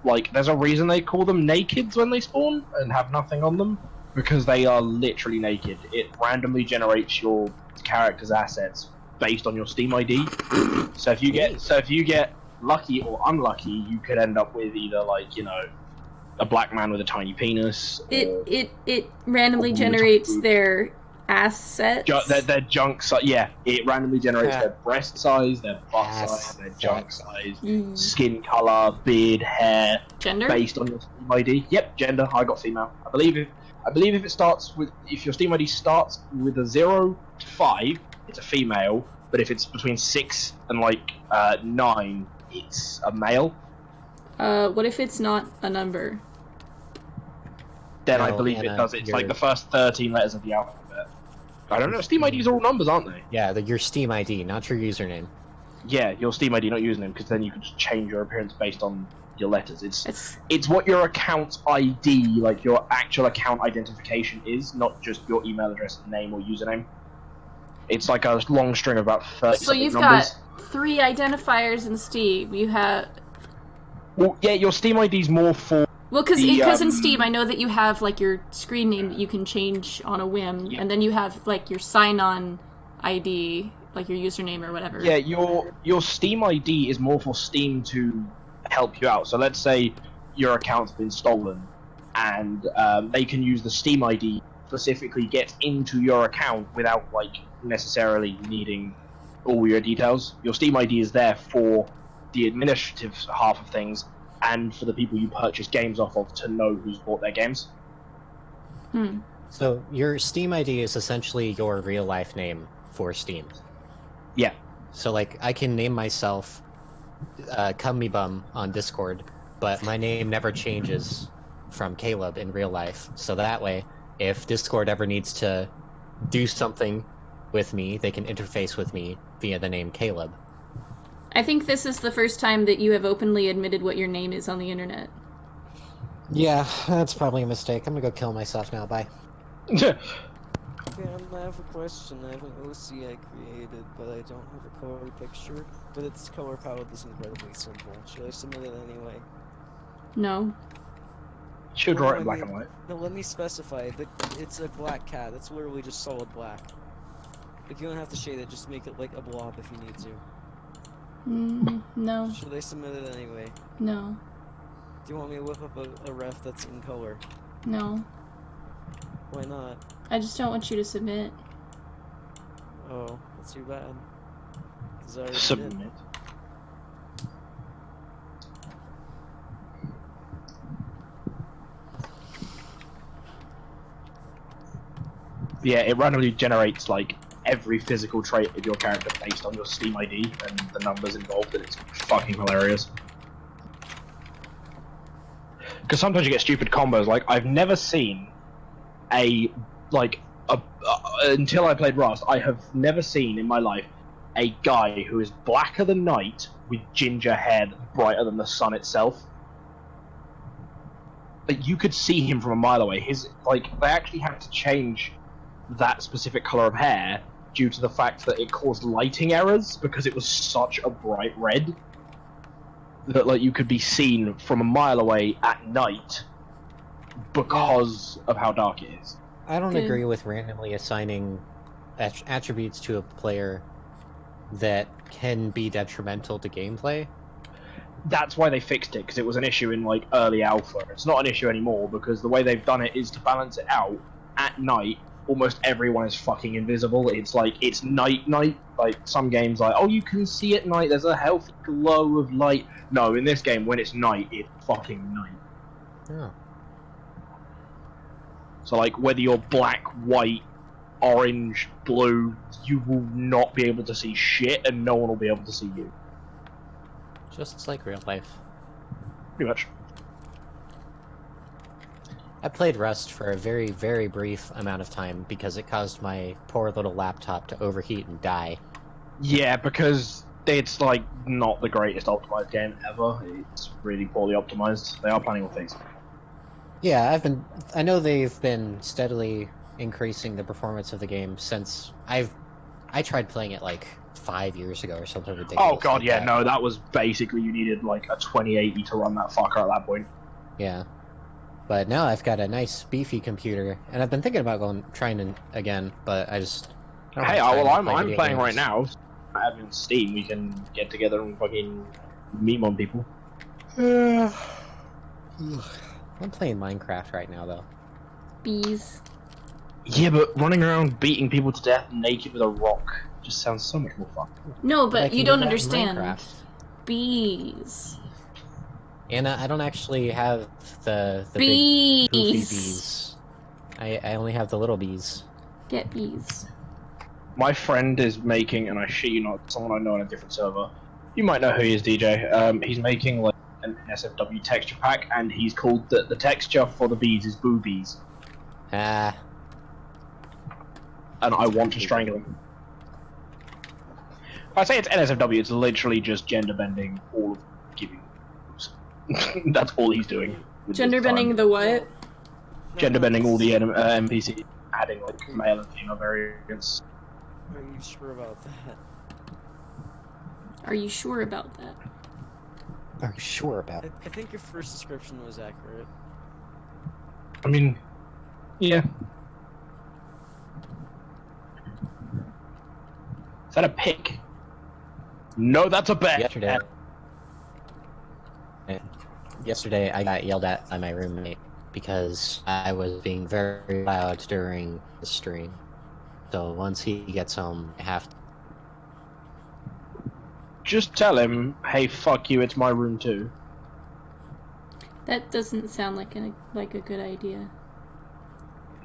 like, there's a reason they call them nakeds when they spawn and have nothing on them, because they are literally naked. It randomly generates your character's assets based on your Steam ID. So if you get lucky or unlucky, you could end up with either, like, you know, a black man with a tiny penis. It randomly or generates their assets. Their junk size. Yeah, it randomly generates their breast size, their butt size, their junk Assets. size, skin color, beard, hair, Gender? based on your Steam ID. Yep, gender. I got female. I believe if it starts with, if your Steam ID starts with a 0 to 5, it's a female. But if it's between 6 and like 9, it's a male. What if it's not a number? Then I No, believe Anna, it does. It's you're- like the first 13 letters of the alphabet. I don't know. Steam IDs are all numbers, aren't they? Yeah, your Steam ID, not your username. Yeah, your Steam ID, not username, because then you can just change your appearance based on your letters. It's It's what your account ID, like your actual account identification is, not just your email address, name, or username. It's like a long string of about 30 so you've numbers. got 3 identifiers in Steam. You have Well, yeah, your Steam ID is more for... well, because The, in Steam, I know that you have like your screen name that you can change on a whim, Yeah. and then you have like your sign-on ID, like your username or whatever. Yeah, your Steam ID is more for Steam to help you out. So let's say your account's been stolen. and they can use the Steam ID specifically get into your account without like necessarily needing all your details. Your Steam ID is there for the administrative half of things and for the people you purchase games off of to know who's bought their games. So your Steam ID is essentially your real life name for Steam. Yeah. So like I can name myself Cummybum on Discord, but my name never changes from Caleb in real life. So that way, if Discord ever needs to do something with me, they can interface with me via the name Caleb. I think this is the first time that you have openly admitted what your name is on the internet. Yeah, that's probably a mistake. I'm gonna go kill myself now. Bye. Okay, I have a question. I have an OC I created, but I don't have a color picture. But its color palette is incredibly simple. Should I submit it anyway? No. Should draw it in black and white. No, let me specify. It's a black cat. It's literally just solid black. If you don't have to shade it, just make it like a blob if you need to. No. Should I submit it anyway? No. Do you want me to whip up a ref that's in color? No. Why not? I just don't want you to submit. Oh, that's too bad. 'Cause I already did. Submit. Yeah, it randomly generates like every physical trait of your character based on your Steam ID and the numbers involved, and it's fucking hilarious. Because sometimes you get stupid combos. Like I've never seen until I played Rust, I have never seen in my life a guy who is blacker than night with ginger hair brighter than the sun itself. Like you could see him from a mile away. They actually had to change that specific color of hair due to the fact that it caused lighting errors because it was such a bright red that like you could be seen from a mile away at night because of how dark it is. I don't agree with randomly assigning attributes to a player that can be detrimental to gameplay. That's why they fixed it, because it was an issue in like early alpha. It's not an issue anymore because the way they've done it is to balance it out. At night, almost everyone is fucking invisible. It's like it's night. Like some games, like oh you can see at night. There's a healthy glow of light. No, in this game, when it's night, it's fucking night. Oh. So like whether you're black, white, orange, blue, you will not be able to see shit, and no one will be able to see you. Just like real life. Pretty much. I played Rust for a very, very brief amount of time because it caused my poor little laptop to overheat and die. Yeah, because it's like not the greatest optimized game ever. It's really poorly optimized. They are planning on things. Yeah, I know they've been steadily increasing the performance of the game since I tried playing it like 5 years ago or something ridiculous. Oh god, like yeah, that. no, that was basically you needed like a 2080 to run that fucker at that point. Yeah. But now I've got a nice beefy computer, and I've been thinking about trying it again, but I just. I don't Hey, have time well, to I'm play video playing games. right now. I have in Steam. We can get together and fucking meme on people. I'm playing Minecraft right now, though. Bees. Yeah, but running around beating people to death naked with a rock just sounds so much more fun. No, But I but can you do don't that in understand. Minecraft. Bees. Anna, I don't actually have the Bees. big poofy bees. I only have the little bees. Get bees. My friend is making, and I shit you not, someone I know on a different server. You might know who he is, DJ. He's making like an SFW texture pack, and he's called the texture for the bees is boobies, Ah, and I want to strangle him. If I say it's NSFW, it's literally just gender bending all of giving. That's all he's doing. with Gender his time. bending the what? Gender bending all the NPC, adding like male and female variants. Are you sure about that? Are you sure about that? are you sure about it? I think your first description was accurate. I mean, yeah. Is that a pig? No, that's a bear. Yesterday, I got yelled at by my roommate because I was being very loud during the stream. So once he gets home, I have to... Just tell him, hey, fuck you, it's my room too. That doesn't sound like a good idea.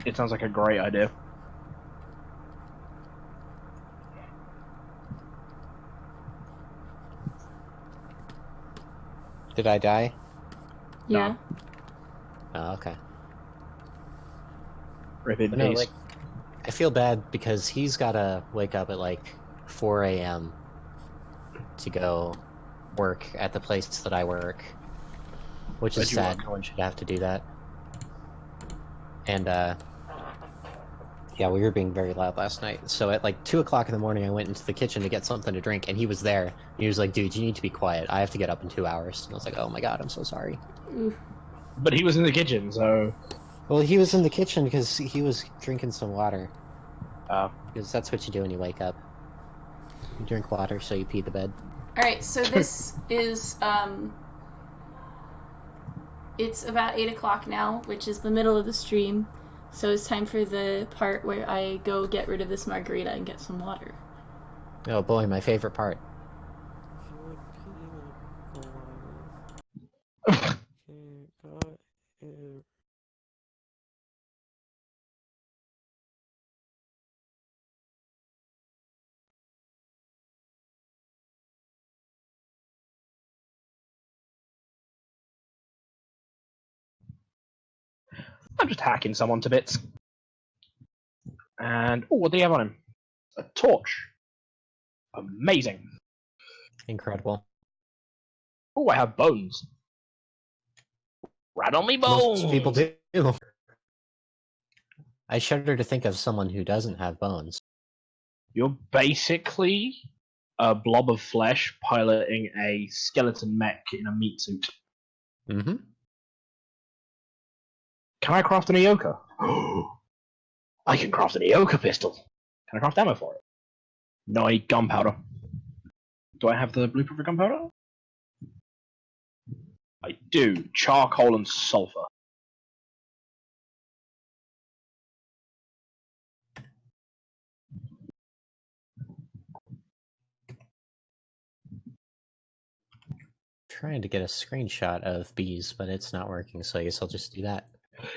It sounds like a great idea. Did I die? Yeah. Oh, okay. Rip in No, peace. like, I feel bad because he's gotta wake up at like 4 a.m. to go work at the place that I work, which is sad. No one should have to do that. And yeah, we were being very loud last night. So at like 2 o'clock in the morning, I went into the kitchen to get something to drink, and he was there. He was like, "Dude, you need to be quiet. I have to get up in 2 hours." And I was like, "Oh my god, I'm so sorry." Oof. But he was in the kitchen, so... Well, he was in the kitchen because he was drinking some water. Oh. Because that's what you do when you wake up. You drink water, so you pee the bed. Alright, so this is, it's about 8 o'clock now, which is the middle of the stream. So it's time for the part where I go get rid of this margarita and get some water. Oh boy, my favorite part. I'm just hacking someone to bits. And, oh, what do you have on him? A torch. Amazing. Incredible. Oh, I have bones. Rat on me bones! Most people do. I shudder to think of someone who doesn't have bones. You're basically a blob of flesh piloting a skeleton mech in a meat suit. Mm-hmm. Can I craft an Ioka? I can craft an Ioka pistol. Can I craft ammo for it? No, I need gunpowder. Do I have the blueprint for gunpowder? I do. Charcoal and sulfur. Trying to get a screenshot of bees, but it's not working, so I guess I'll just do that.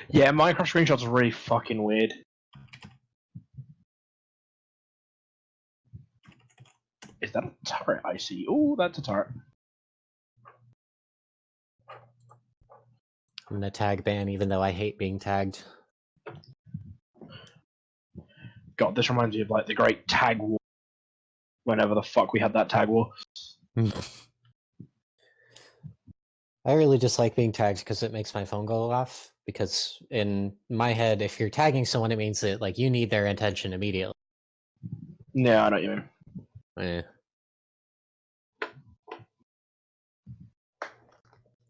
Yeah, Minecraft screenshots are really fucking weird. Is that a turret I see? Oh, that's a turret. I'm gonna tag ban, even though I hate being tagged. God, this reminds me of like the great tag war. Whenever the fuck we had that tag war. I really dislike being tagged because it makes my phone go off. Because in my head, if you're tagging someone, it means that like you need their attention immediately. Yeah, I know what you mean. Eh.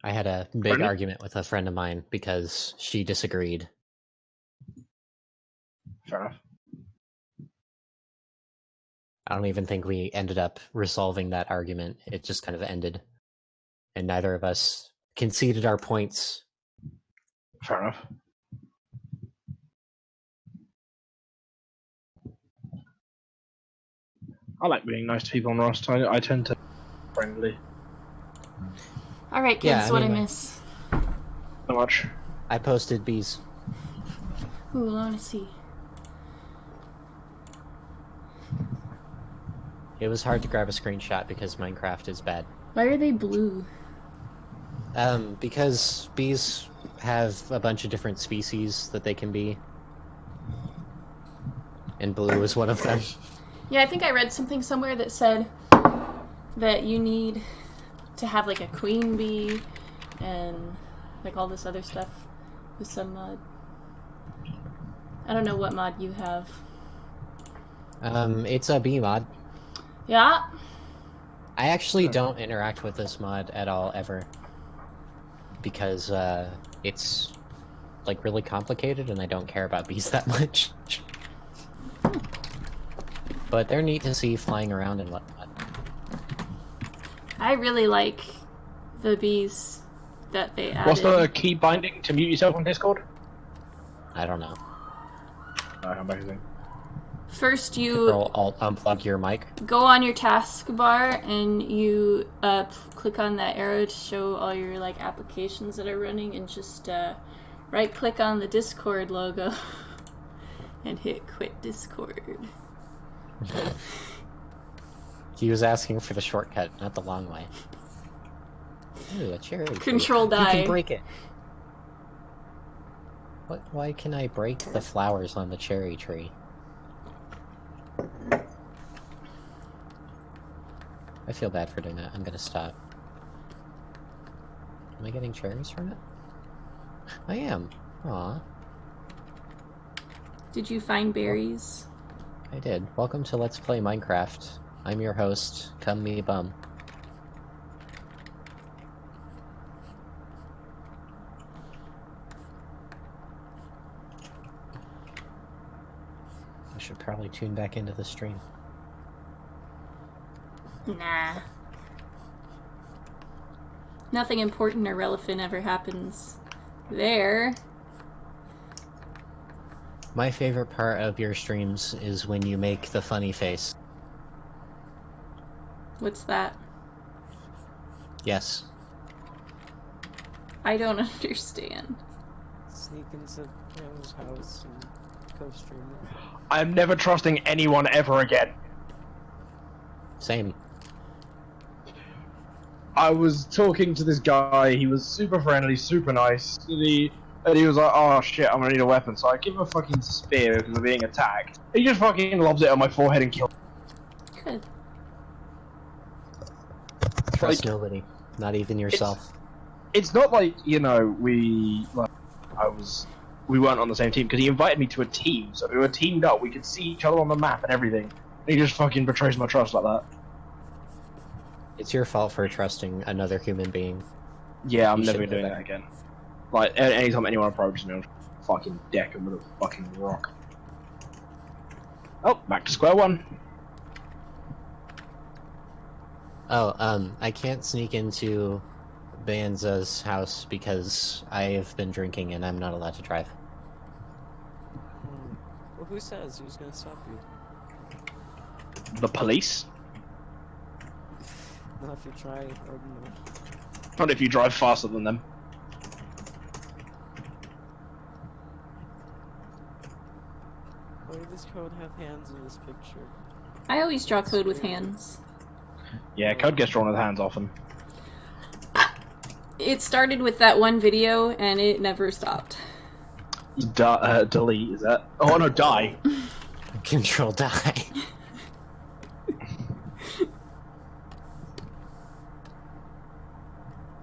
I had a big argument with a friend of mine because she disagreed. Fair enough. I don't even think we ended up resolving that argument. It just kind of ended. And neither of us conceded our points. Fair enough. I like being nice to people on Rust. I tend to be friendly. Alright, kids, Yeah, what I mean, miss? So much. I posted bees. Ooh, I wanna see. It was hard to grab a screenshot because Minecraft is bad. Why are they blue? Because bees have a bunch of different species that they can be. And blue is one of them. Yeah, I think I read something somewhere that said that you need to have like a queen bee and like all this other stuff with some mod. I don't know what mod you have. It's a bee mod. Yeah? I actually don't interact with this mod at all, ever. Because, it's, like, really complicated and I don't care about bees that much. But they're neat to see flying around and whatnot. I really like the bees that they added. What's the key binding to mute yourself on Discord? I don't know. I'm back again. First, you Control Alt unplug your mic. go on your taskbar and you click on that arrow to show all your like applications that are running, and just right click on the Discord logo and hit quit Discord. He was asking for the shortcut, not the long way. Ooh, a cherry tree. Control You die. can break it. What? Why can I break the flowers on the cherry tree? I feel bad for doing that. I'm gonna stop. Am I getting cherries from it? I am. Aw. Did you find berries? I did. Welcome to Let's Play Minecraft. I'm your host, Come Me Bum. I should probably tune back into the stream. Nah. Nothing important or relevant ever happens there. My favorite part of your streams is when you make the funny face. What's that? Yes. I don't understand. Sneak into Ham's house and co-stream it. I'm never trusting anyone ever again. Same. I was talking to this guy, he was super friendly, super nice, and he was like, oh shit, I'm gonna need a weapon, so I give him a fucking spear because we're being attacked. He just fucking lobs it on my forehead and kills me. Good. Trust Like, nobody. Not even yourself. It's not like, you know, we weren't on the same team, because he invited me to a team, so we were teamed up, we could see each other on the map and everything. And he just fucking betrays my trust like that. It's your fault for trusting another human being. Yeah, I'm You never should know doing that. that again. Like, anytime anyone approaches me, I'm just fucking deck him with a fucking rock. Oh, back to square one. Oh, I can't sneak into Banza's house because I've been drinking and I'm not allowed to drive. Well, who says? Who's gonna stop you? The police? Not if you try hard enough. Not if you drive faster than them. Why does Code have hands in this picture? I always draw code with hands. Yeah, Code gets drawn with hands often. It started with that one video and it never stopped. Delete, is that? Oh no, die. Control die.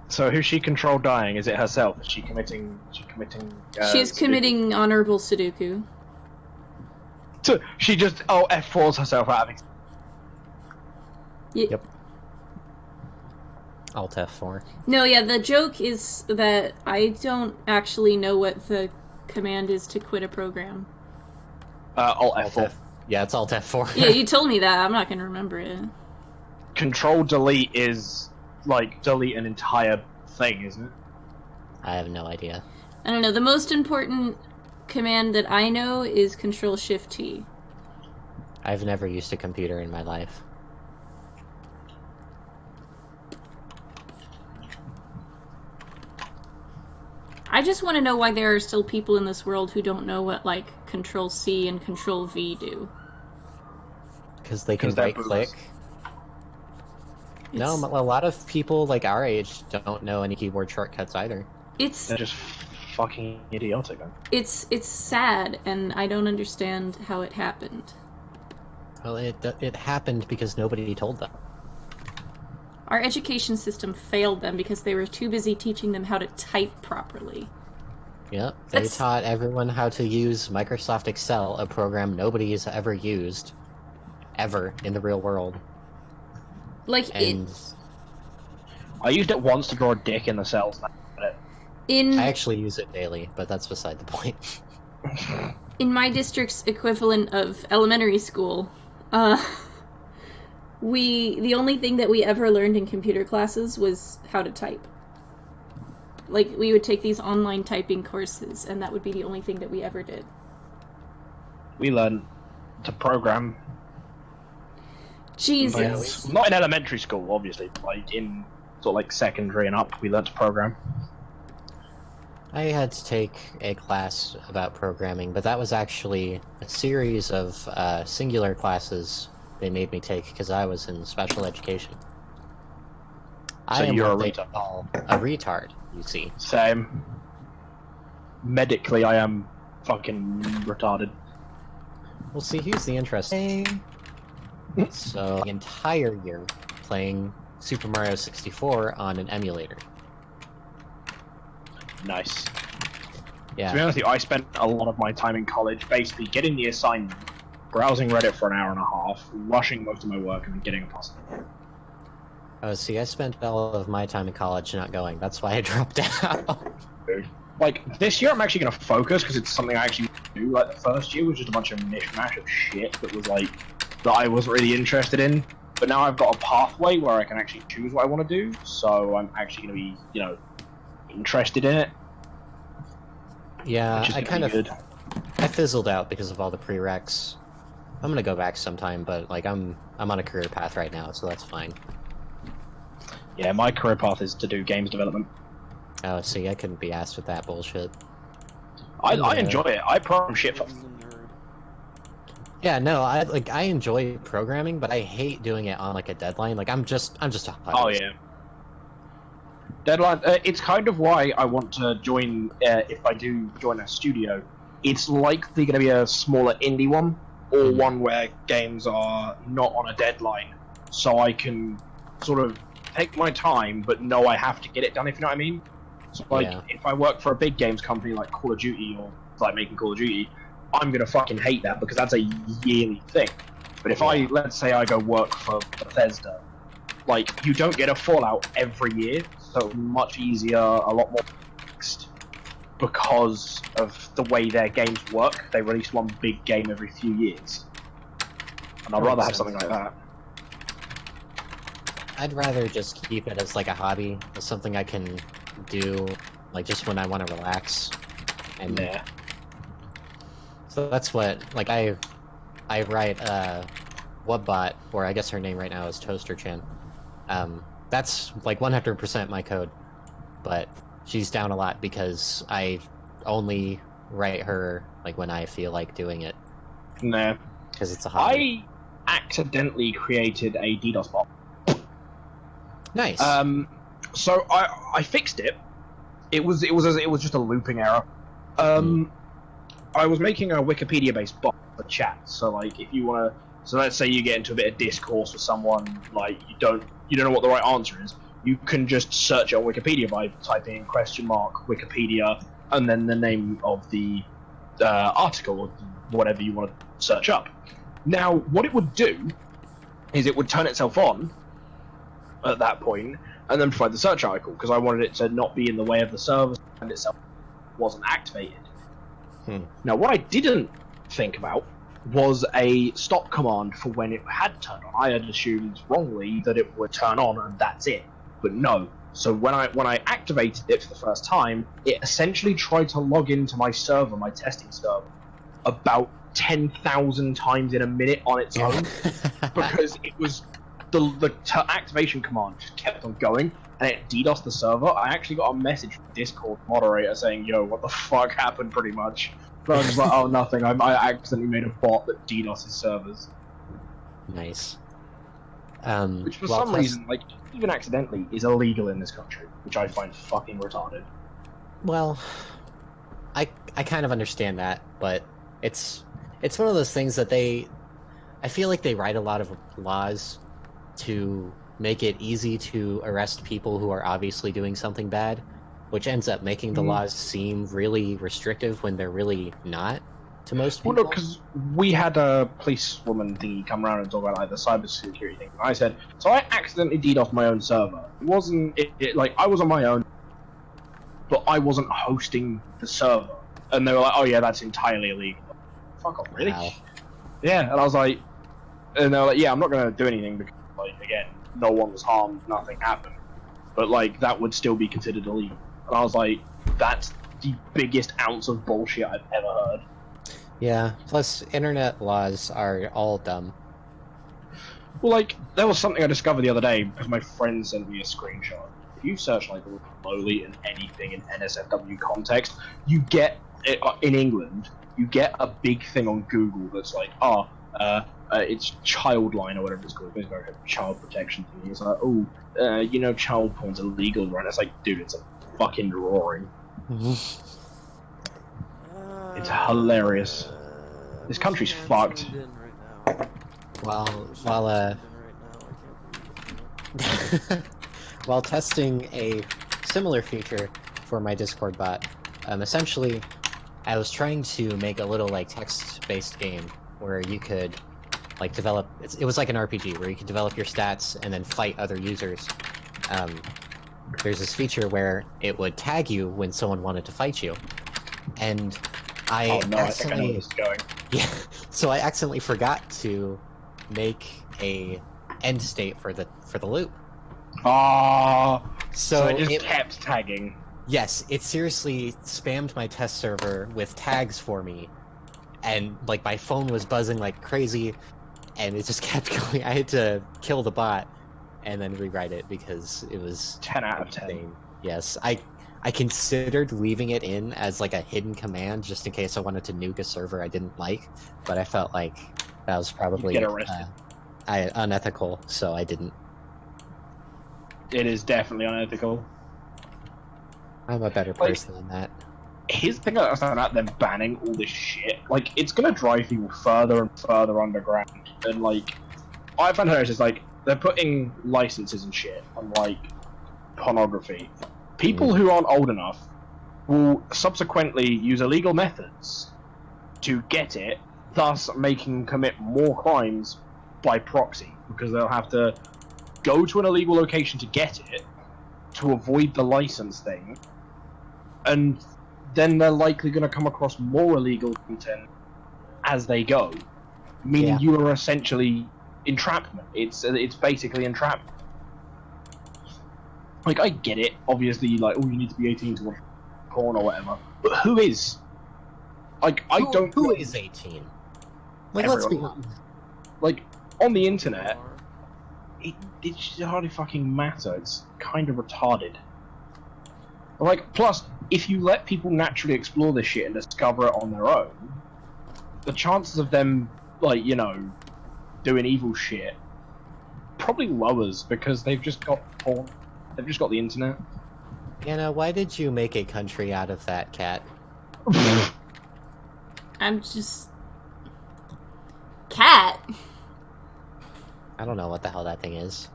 So who's she control dying? Is it herself? Is she committing? She's Sudoku? committing honorable Sudoku. So she just F4s herself out of it. Yep. Alt F4. No, yeah, the joke is that I don't actually know what the command is to quit a program. Alt Alt F4. F. Yeah, it's Alt F4. Yeah, you told me that. I'm not gonna remember it. Control delete is like delete an entire thing, isn't it? I have no idea. I don't know. The most important command that I know is Control-Shift-T. I've never used a computer in my life. I just want to know why there are still people in this world who don't know what, like, Control-C and Control-V do. Because they can 'Cause they're right click. boomers. No, It's- a lot of people like our age don't know any keyboard shortcuts either. It's They're just fucking idiotic, man. it's sad, and I don't understand how it happened. Well, it happened because nobody told them. Our education system failed them because they were too busy teaching them how to type properly. Yep, they That's- taught everyone how to use Microsoft Excel, a program nobody has ever used, ever in the real world. Like, And I used it once to draw a dick in the cells. in I actually use it daily, but that's beside the point. in my district's equivalent of elementary school, the only thing that we ever learned in computer classes was how to type. Like, we would take these online typing courses, and that would be the only thing that we ever did. We learned to program. Jesus. Not in elementary school, obviously. Like in sort of like secondary and up, we learned to program. I had to take a class about programming, but that was actually a series of singular classes they made me take because I was in special education. I am you're what they call a retard, you see. Same. Medically, I am fucking retarded. Well, see, here's the interesting thing. So, the entire year playing Super Mario 64 on an emulator. Nice. Yeah. To be honest with you, I spent a lot of my time in college basically getting the assignment, browsing Reddit for an hour and a half, rushing most of my work, and then getting a pass. Oh, see, I spent all of my time in college not going. That's why I dropped out. Like, this year I'm actually going to focus, because it's something I actually do. Like, the first year was just a bunch of mishmash of shit that was, like, that I wasn't really interested in. But now I've got a pathway where I can actually choose what I want to do, so I'm actually going to be, you know, interested in it. Yeah, I kind of... good. I fizzled out because of all the prereqs. I'm gonna go back sometime, but, like, I'm on a career path right now, so that's fine. Yeah, my career path is to do games development. Oh, see, I couldn't be asked with that bullshit. I enjoy it. I program shit for... He's a nerd. Yeah, no, I enjoy programming, but I hate doing it on, like, a deadline. Like, I'm just a hobbyist. Oh, yeah. Deadline, it's kind of why I want to join, if I do join a studio, it's likely going to be a smaller indie one, or one where games are not on a deadline, so I can sort of take my time, but know I have to get it done, if you know what I mean? So, like, if I work for a big games company like Call of Duty, or like making Call of Duty, I'm going to fucking hate that, because that's a yearly thing. But if I, let's say I go work for Bethesda, like, you don't get a Fallout every year, so much easier, a lot more fixed, because of the way their games work. They release one big game every few years. And I'd rather have something like that. I'd rather just keep it as, like, a hobby, as something I can do, like, just when I want to relax. And Yeah. So that's what, like, I write, Wubbot, or I guess her name right now is Toaster-chan. That's, like, 100% my code, but she's down a lot because I only write her, like, when I feel like doing it. Nah. Because it's a hobby. I accidentally created a DDoS bot. Nice. So I fixed it. It was just a looping error. I was making a Wikipedia-based bot for chat. So, like, if you want to, so let's say you get into a bit of discourse with someone, like, you don't know what the right answer is, you can just search on Wikipedia by typing in Wikipedia and then the name of the article or whatever you want to search up. Now, what it would do is it would turn itself on at that point and then provide the search article, because I wanted it to not be in the way of the server and itself wasn't activated. Now, what I didn't think about was a stop command for when it had turned on. I had assumed wrongly that it would turn on and that's it, but no. So when I activated it for the first time, it essentially tried to log into my server, my testing server, about 10,000 times in a minute on its own, because it was the activation command just kept on going, and it DDoSed the server. I actually got a message from the Discord moderator saying, "Yo, what the fuck happened?" Pretty much. But I was just like, "Oh, nothing. I accidentally made a bot that DDoSes servers." Nice. Which for some reason, like, even accidentally, is illegal in this country, which I find fucking retarded. Well, I kind of understand that, but it's one of those things that I feel like they write a lot of laws to make it easy to arrest people who are obviously doing something bad, which ends up making the laws seem really restrictive when they're really not to most people. Well, no, because we had a policewoman thingy come around and talk about, like, the cybersecurity thing. And I said, so I accidentally DDoSed my own server. It wasn't, like, I was on my own, but I wasn't hosting the server. And they were like, oh yeah, that's entirely illegal. Fuck off, really? Wow. Yeah, and I was like, and they were like, yeah, I'm not going to do anything because, like, again, no one was harmed, nothing happened. But, like, that would still be considered illegal. And I was like, that's the biggest ounce of bullshit I've ever heard. Yeah, plus internet laws are all dumb. Well, like, there was something I discovered the other day because my friend sent me a screenshot. If you search, like, slowly in anything in NSFW context, you get, in England, you get a big thing on Google that's like, it's Childline or whatever it's called. It's like a child protection thing. It's like, child porn's illegal, right? It's like, dude, it's a fucking drawing. It's hilarious. This country's fucked. While testing a similar feature for my Discord bot, essentially, I was trying to make a little like text-based game where you could like develop. It was like an RPG where you could develop your stats and then fight other users. There's this feature where it would tag you when someone wanted to fight you, and I think I know where this is going. Yeah, so I accidentally forgot to make a end state for the loop. So it just kept tagging. Yes, it seriously spammed my test server with tags for me, and like my phone was buzzing like crazy, and it just kept going. I had to kill the bot and then rewrite it because it was 10 out of 10. insane. Yes, I considered leaving it in as like a hidden command just in case I wanted to nuke a server I didn't like, but I felt like that was probably You'd get arrested. Unethical, so I didn't. It is definitely unethical. I'm a better person than that. Here's the thing about them banning all this shit. Like, it's gonna drive people further and further underground. And, like, what I found hilarious is, like, they're putting licenses and shit on, like, pornography. People who aren't old enough will subsequently use illegal methods to get it, thus making them commit more crimes by proxy, because they'll have to go to an illegal location to get it, to avoid the license thing, and then they're likely going to come across more illegal content as they go, meaning you are essentially entrapment. It's basically entrapment. Like, I get it, obviously, like, you need to be 18 to watch porn or whatever, but who is? Like, Who is 18? Like, let's be honest. Like, on the internet, it should hardly fucking matter. It's kind of retarded. Like, plus, if you let people naturally explore this shit and discover it on their own, the chances of them, like, doing evil shit probably lowers because they've just got porn. They've just got the internet. Anna, why did you make a country out of that cat? I'm just... Cat? I don't know what the hell that thing is.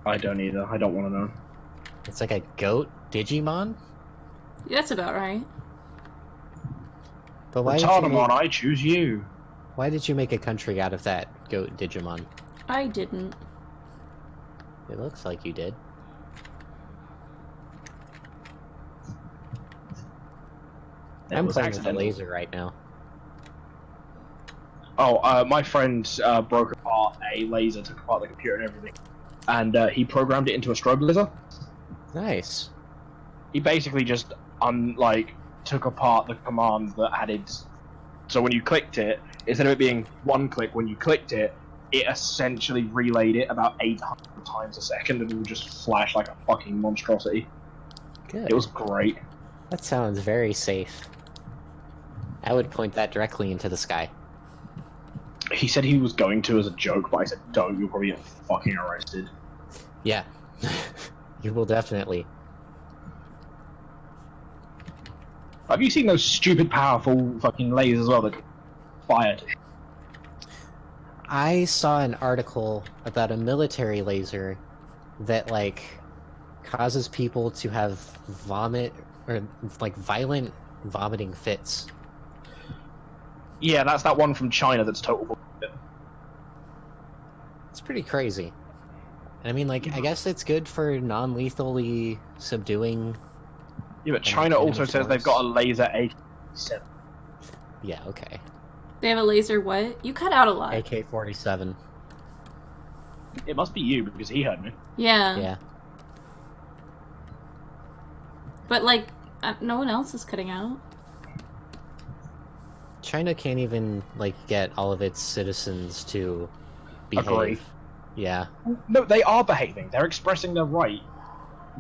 I don't either. I don't want to know. It's like a goat Digimon? That's about right. But why Retardamon, I choose you. Why did you make a country out of that goat Digimon? I didn't. It looks like you did. I'm playing with a laser right now. Oh, my friend broke apart a laser, took apart the computer and everything, and he programmed it into a strobe laser. Nice. He basically just took apart the commands that added. So when you clicked it, instead of it being one click, when you clicked it, it essentially relayed it about 800 times a second, and it would just flash like a fucking monstrosity. Good. It was great. That sounds very safe. I would point that directly into the sky. He said he was going to as a joke, but I said, don't, you'll probably get fucking arrested. Yeah. You will definitely. Have you seen those stupid, powerful fucking lasers as well that can fire to shit? I saw an article about a military laser that, like, causes people to have vomit, or, like, violent vomiting fits. Yeah, that's that one from China that's total bullshit. It's pretty crazy. I mean, like, I guess it's good for non-lethally subduing... Yeah, but China also says they've got a laser AK-47. Yeah, okay. They have a laser what? You cut out a lot. AK-47. It must be you, because he heard me. Yeah. Yeah. But, like, no one else is cutting out. China can't even, like, get all of its citizens to behave. Agree. Yeah. No, they are behaving. They're expressing their right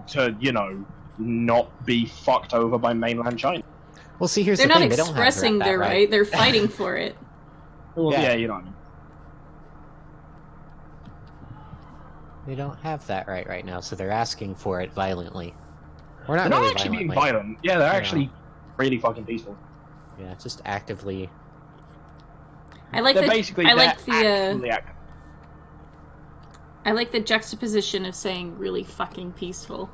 to, you know, not be fucked over by mainland China. Well, see, here's They're the not thing. They don't have expressing that their right. They're fighting for it. Well, Yeah. yeah, you know what I mean. They don't have that right now, so they're asking for it violently. Or not They're really not actually violently. being violent. Yeah, they're No. actually really fucking peaceful. Yeah, just actively. I like They're the basically I like they're the actively active. I like the juxtaposition of saying really fucking peaceful.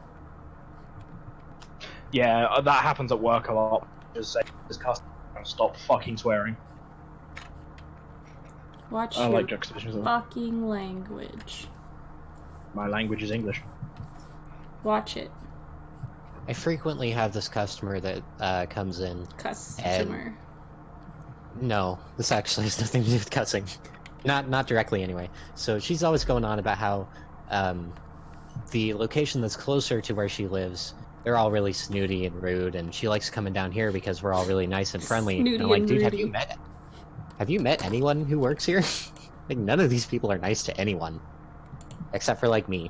Yeah, that happens at work a lot. Just say this customer stop fucking swearing. Watch I your like juxtapositions. of that. fucking language. My language is English. Watch it. I frequently have this customer that comes in. Customer. No, this actually has nothing to do with cussing. Not directly, anyway. So she's always going on about how the location that's closer to where she lives, they're all really snooty and rude, and she likes coming down here because we're all really nice and friendly. Snooty and I'm like, and dude, rudy. have you met anyone who works here? Like, none of these people are nice to anyone, except for like me.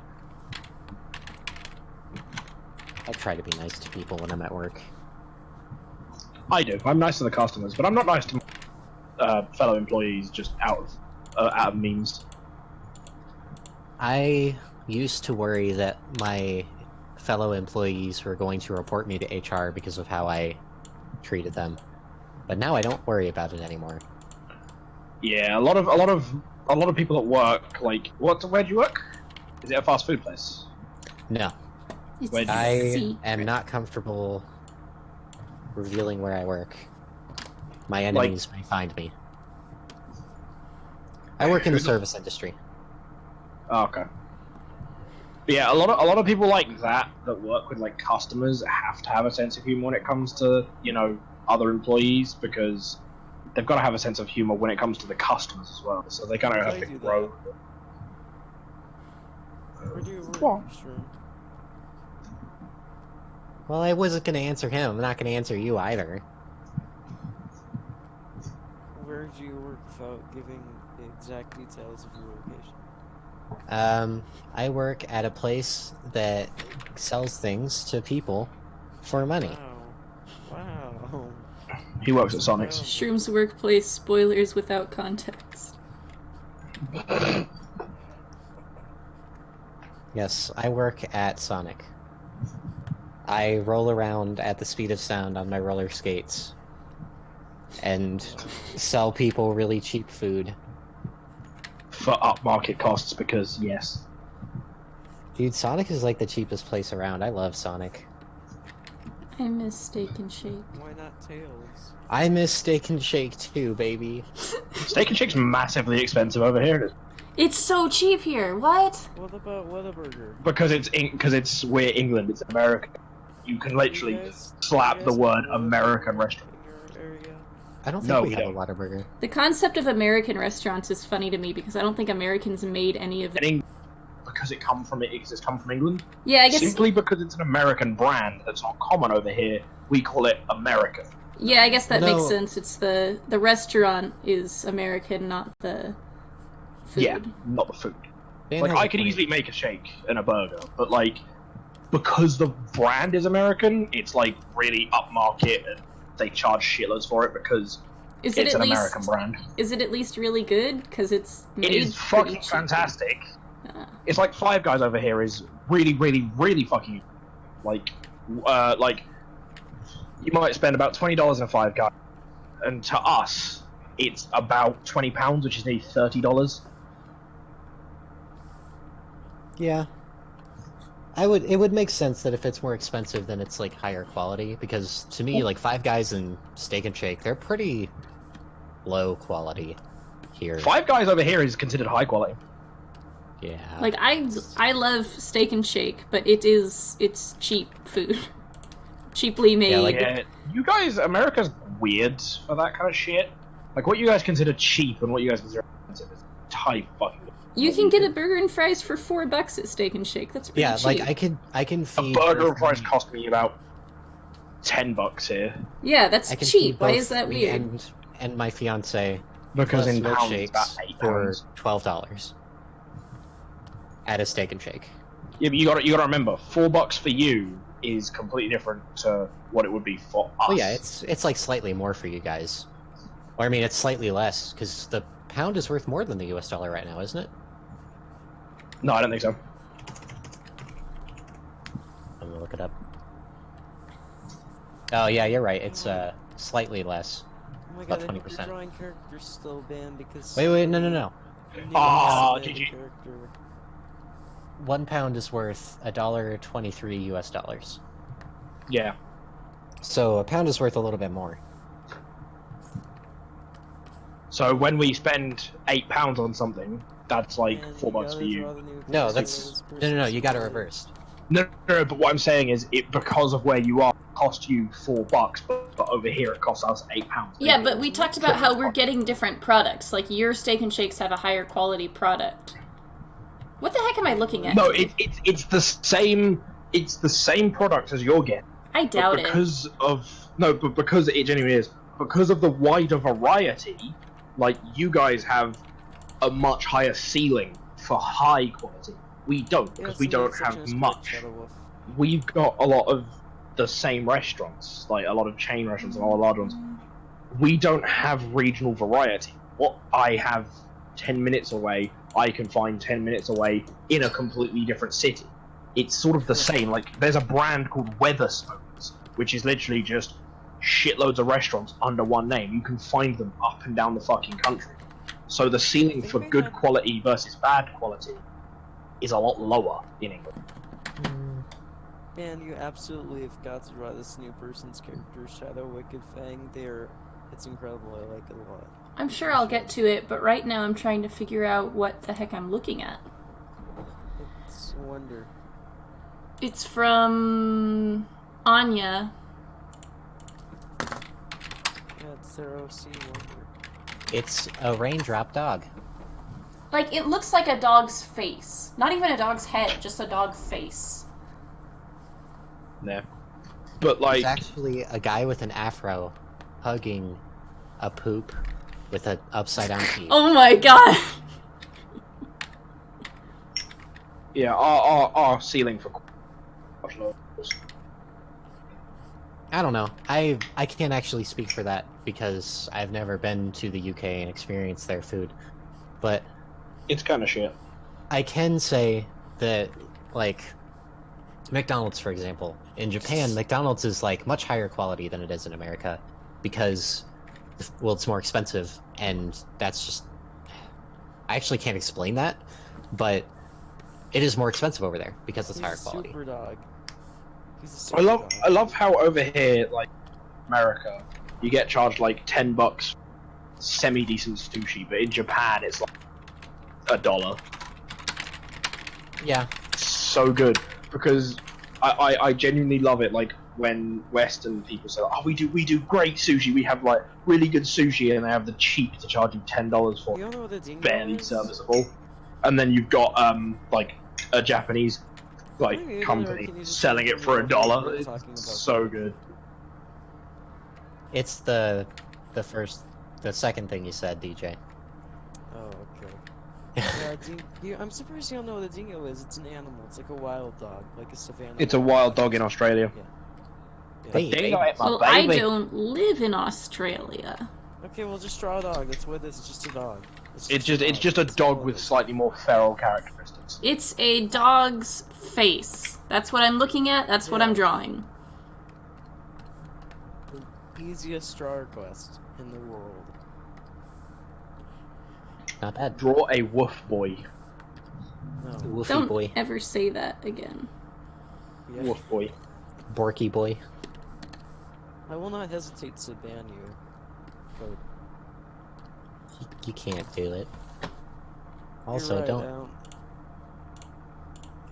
I try to be nice to people when I'm at work. I do. I'm nice to the customers, but I'm not nice to fellow employees just out of memes. I used to worry that my fellow employees were going to report me to HR because of how I treated them, but now I don't worry about it anymore. Yeah, a lot of people at work, like, where do you work? Is it a fast food place? No, It's Wait, I secret. am not comfortable revealing where I work. My enemies may find me. I work in the service industry. Oh, okay. But yeah, a lot of people like that work with like customers have to have a sense of humor when it comes to, you know, other employees, because they've got to have a sense of humor when it comes to the customers as well. So they kind of have I to do grow. Where do you work, Well. Shroom? Well, I wasn't going to answer him. I'm not going to answer you either. Where do you work without giving the exact details of your location? I work at a place that sells things to people for money. Wow. He works at Sonic's. Shroom's workplace spoilers without context. Yes, I work at Sonic. I roll around at the speed of sound on my roller skates and sell people really cheap food. For upmarket costs, because yes. Dude, Sonic is like the cheapest place around. I love Sonic. I miss Steak and Shake. Why not Tails? I miss Steak and Shake too, baby. Steak and Shake's massively expensive over here. It's so cheap here. What? What about Whataburger? Because we're England, it's America. You can literally You guys- slap you the guys word have American Whataburger restaurant. in your area? I don't think No, we we have don't. a Whataburger. The concept of American restaurants is funny to me because I don't think Americans made any of them. Because it's come from England. Yeah, I guess. Simply because it's an American brand that's not common over here, we call it American. Yeah, I guess that No. makes sense. It's the restaurant is American, not the food. Yeah, not the food. Dan Like, has a I could point. easily make a shake and a burger, but like, because the brand is American, it's like really upmarket and they charge shitloads for it because Is it it's at an least American brand. is it at least really good? Because it's made It is pretty fucking cheaply. fantastic. Uh, It's like Five Guys over here is really, really, really fucking like you might spend about $20 in a Five Guys, and to us, it's about £20, which is nearly $30. Yeah. It would make sense that if it's more expensive, then it's like higher quality, because to me, like Five Guys and Steak and Shake, they're pretty low quality here. Five Guys over here is considered high quality. Yeah. like I love Steak and Shake, but it's cheap food, cheaply made. Yeah, like- Yeah, you guys, America's weird for that kind of shit. Like, what you guys consider cheap and what you guys consider expensive is tight fucking. You can get a burger and fries for $4 at Steak and Shake. That's pretty yeah, cheap. like I can A feed burger and personally- fries cost me about $10 here. Yeah, that's I can cheap. feed Why both is that me weird? and my fiance Because plus in pounds, it's about milkshakes £8. for $12 at a Steak and Shake. Yeah, but you gotta remember, $4 for you is completely different to what it would be for us. Oh yeah, it's like slightly more for you guys. Or I mean, it's slightly less because the pound is worth more than the US dollar right now, isn't it? No, I don't think so. I'm gonna look it up. Oh yeah, you're right. It's slightly less. Oh my About god, I hope 20%. your drawing character's still banned because... Wait, no. Oh, GG. GG. Character. £1 is worth $1.23 US dollars. Yeah. So a pound is worth a little bit more. So when we spend £8 on something, that's like And $4 for you. No, that's no. You got it reversed. No, but what I'm saying is, it because of where you are, it cost you $4, but over here it costs us £8. Yeah, but we talked about how we're getting different products. Like, your Steak and Shakes have a higher quality product. What the heck am I looking at? No, it's the same. It's the same product as you're getting. I doubt it. Because it genuinely is. Because of the wider variety, like, you guys have a much higher ceiling for high quality. We don't, because we don't have much. We've got a lot of the same restaurants, like a lot of chain restaurants and all the large ones. We don't have regional variety. What I have 10 minutes away, I can find 10 minutes away in a completely different city. It's sort of the same. Like, there's a brand called Weatherspoons, which is literally just shitloads of restaurants under one name. You can find them up and down the fucking country. So the ceiling for good quality versus bad quality is a lot lower in England. Man, you absolutely have got to draw this new person's character, Shadow Wicked Fang. It's incredible. I like it a lot. I'm sure I'll get to it, but right now I'm trying to figure out what the heck I'm looking at. It's a wonder. It's from Anya. Yeah, it's their OC wonder. It's a raindrop dog. Like, it looks like a dog's face. Not even a dog's head, just a dog face. Yeah. But, like... It's actually a guy with an afro hugging a poop with an upside-down teeth. Oh my god! Yeah, our ceiling for... I don't know. I can't actually speak for that because I've never been to the UK and experienced their food. But... it's kind of shit. I can say that, like, McDonald's, for example. In Japan, McDonald's is, like, much higher quality than it is in America because, well, it's more expensive, and that's just... I actually can't explain that, but it is more expensive over there because it's higher quality. Super dog. I love how over here, like, America, you get charged, like, $10 semi-decent sushi, but in Japan, it's, like, $1. Yeah. So good, because I genuinely love it, like, when Western people say, oh, we do great sushi, we have, like, really good sushi, and they have the cheek to charge you $10 for You don't know what the dingo barely is? serviceable. And then you've got, like, a Japanese, like, Maybe company can you just selling tell it me for what we're $1. talking about? It's so good. It's the second thing you said, DJ. Oh, okay. Yeah, I'm surprised you don't know what a dingo is. It's an animal. It's like a wild dog, like a savannah. It's a wild dog in Australia. Yeah. Hey, Dingo ate my Well, I baby. don't live in Australia. Okay, well, just draw a dog. That's what it is. It's just a dog. It's just a That's all dog it with is. slightly more feral characteristics. It's a dog's face. That's what I'm looking at, that's what Yeah. I'm drawing. The easiest draw request in the world. Not bad. Draw a woof boy. No. Woofy Don't boy. ever say that again. Yeah. Woof boy. Borky boy. I will not hesitate to ban you. Code. You can't do it. You're Also, right, don't...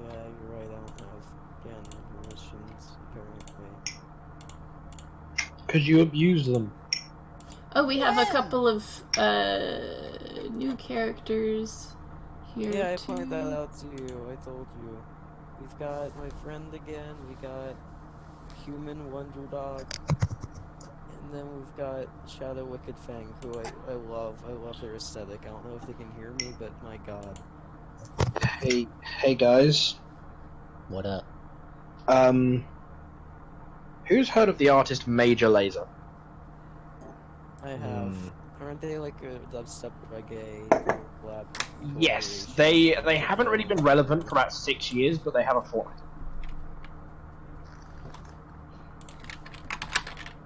Yeah, you're right. I don't have ban permissions apparently. Because you abuse them. Oh, we have a couple of new characters here. Yeah, I too. pointed that out to you. I told you. We've got my friend again. We got Human Wonder Dog. And then we've got Shadow Wicked Fang, who I love. I love their aesthetic. I don't know if they can hear me, but my god. Hey guys. What up? Who's heard of the artist Major Lazer? I have. Aren't they like a dubstep reggae collab? Yes, collaboration? they haven't really been relevant for about 6 years, but they have a Fortnite.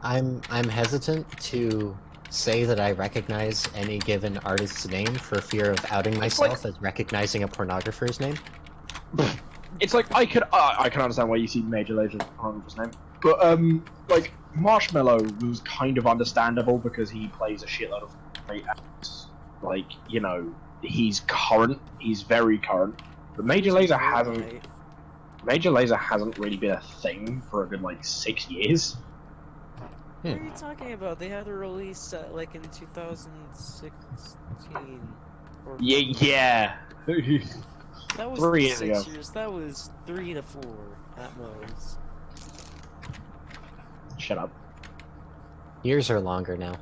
I'm hesitant to say that I recognize any given artist's name for fear of outing myself as recognizing a pornographer's name. It's like I can understand why you see Major Lazer on his name, but like Marshmallow was kind of understandable because he plays a shitload of great acts. Like, you know, he's very current. But Major Lazer hasn't really been a thing for a good like 6 years. What are you talking about? They had a release like in 2016. Or Yeah. That was 3 years 6 ago. years. That was 3 to 4 at most. Shut up. Years are longer now.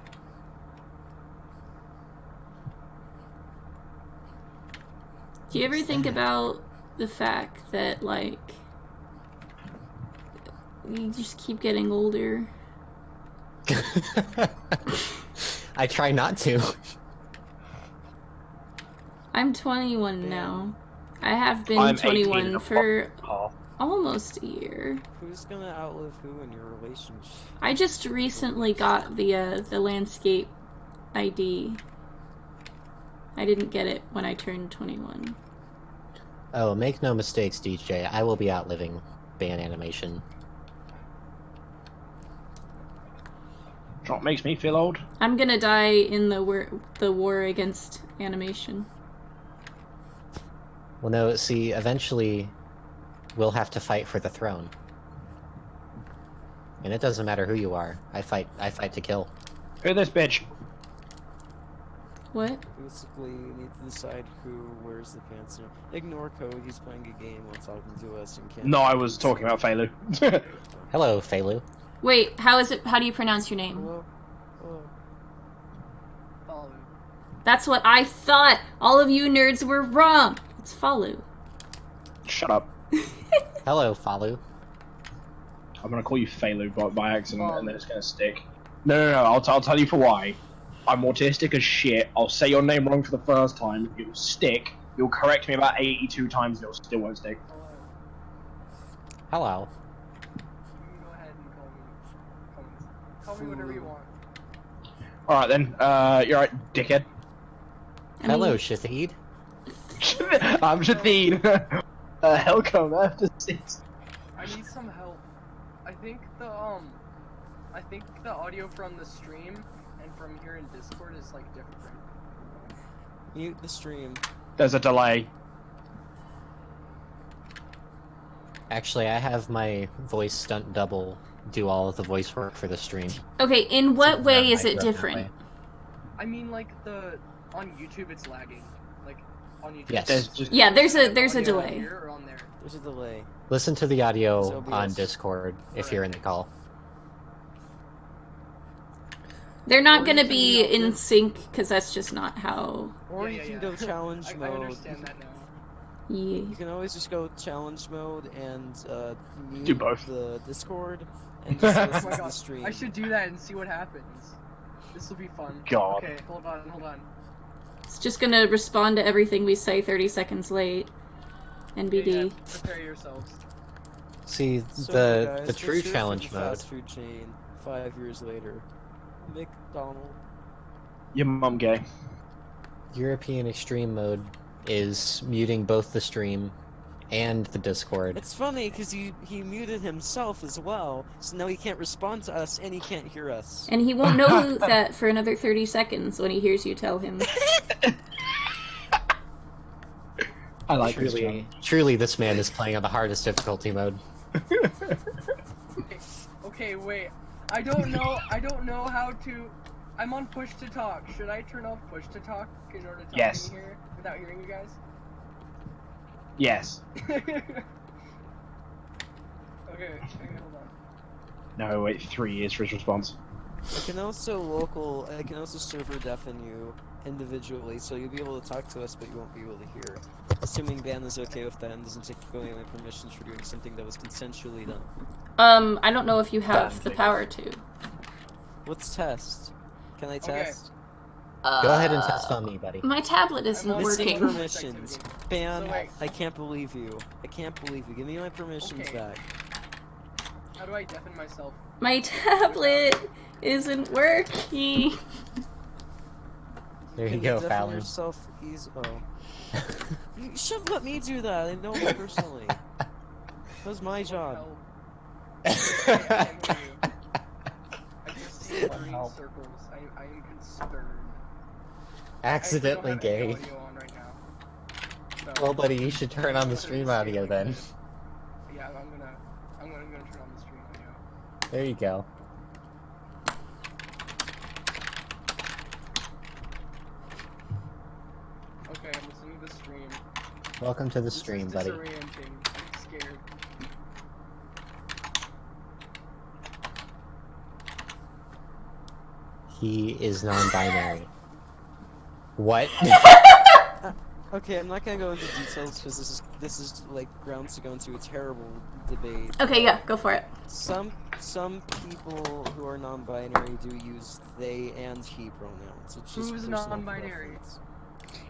Do you ever think about the fact that, like, you just keep getting older? I try not to. I'm 21 now. I have been I'm 21 18 for Oh. almost a year. Who's gonna outlive who in your relationship? I just recently got the landscape ID. I didn't get it when I turned 21. Oh, make no mistakes, DJ. I will be outliving ban animation. What makes me feel old? I'm gonna die in the war against animation. Well, no, see, eventually we'll have to fight for the throne. And it doesn't matter who you are. I fight to kill. Who this bitch? What? Basically, you need to decide who wears the pants now. Ignore Code, he's playing a game while talking to us and can't... No, I was talking about Feilu. Hello, Feilu. Wait, how do you pronounce your name? Hello? Hello? Follow. That's what I thought! All of you nerds were wrong! It's Falu. Shut up. Hello, Falu. I'm gonna call you Feilu by accident, and then it's gonna stick. No. I'll tell you for why. I'm autistic as shit. I'll say your name wrong for the first time. It'll stick. You'll correct me about 82 times, and it still won't stick. Hello. You can go ahead and call me whatever you want. All right then. You're right, dickhead. Hello, Shahid. I'm Shatheen. Hellcom after 6. I need some help. I think the audio from the stream and from here in Discord is like different. Mute the stream. There's a delay. Actually, I have my voice stunt double do all of the voice work for the stream. Okay, in what way is it Micro that different? way. I mean, like on YouTube it's lagging. Like on YouTube. Yes. There's just Yeah, there's a Audio delay. here or on there? There's a delay. Listen to the audio So on yes. Discord if you're in the call. They're not Or gonna you be can, in sync, because that's just not how... Or Yeah, you yeah, can yeah. go challenge I mode. understand that now. Yeah. You can always just go challenge mode and mute Do both. the Discord and just Oh listen my to the god, stream. I should do that and see what happens. This will be fun. God. Okay, hold on. It's just gonna respond to everything we say 30 seconds late. NBD. Yeah, prepare yourselves. See, So, the guys, the what's true your favorite challenge mode. fast food chain 5 years later. McDonald's. your mum gay. European extreme mode is muting both the stream and the Discord. It's funny because he muted himself as well, so now he can't respond to us and he can't hear us. And he won't know that for another 30 seconds when he hears you tell him. I like this Truly, truly, this man is playing on the hardest difficulty mode. Okay, wait. I don't know how to. I'm on push to talk. Should I turn off push to talk in order to talk Yes. in here without hearing you guys? Yes. Okay, hold on. No, wait, 3 years for his response. I can also server deafen you individually, so you'll be able to talk to us, but you won't be able to hear. Assuming Ban is okay with that and doesn't take away my permissions for doing something that was consensually done. I don't know if you have the power to. Let's test. Can I test? Go ahead and test on me, buddy. My tablet isn't Missing working. permissions. Ban, So wait. I can't believe you. I can't believe you. Give me my permissions Okay. back. How do I deafen myself? My tablet isn't working. There you Can go, deafen Fallon. yourself easy. Oh. You should let me do that. I know me personally. That was my job. I can't hear you. I just see green Help. circles. I am concerned. Accidentally I don't have gay. any audio on right now. So, Well, buddy, you should turn on the stream audio then. yeah, I'm gonna turn on the stream audio. There you go. Okay, I'm listening to the stream. Welcome to the This stream, is buddy. disorienting. I'm scared. He is non-binary. What? Okay, I'm not gonna go into details because this is like grounds to go into a terrible debate. Okay, yeah, go for it. Some people who are non-binary do use they and he pronouns. It's just Who's personal non-binary? preference.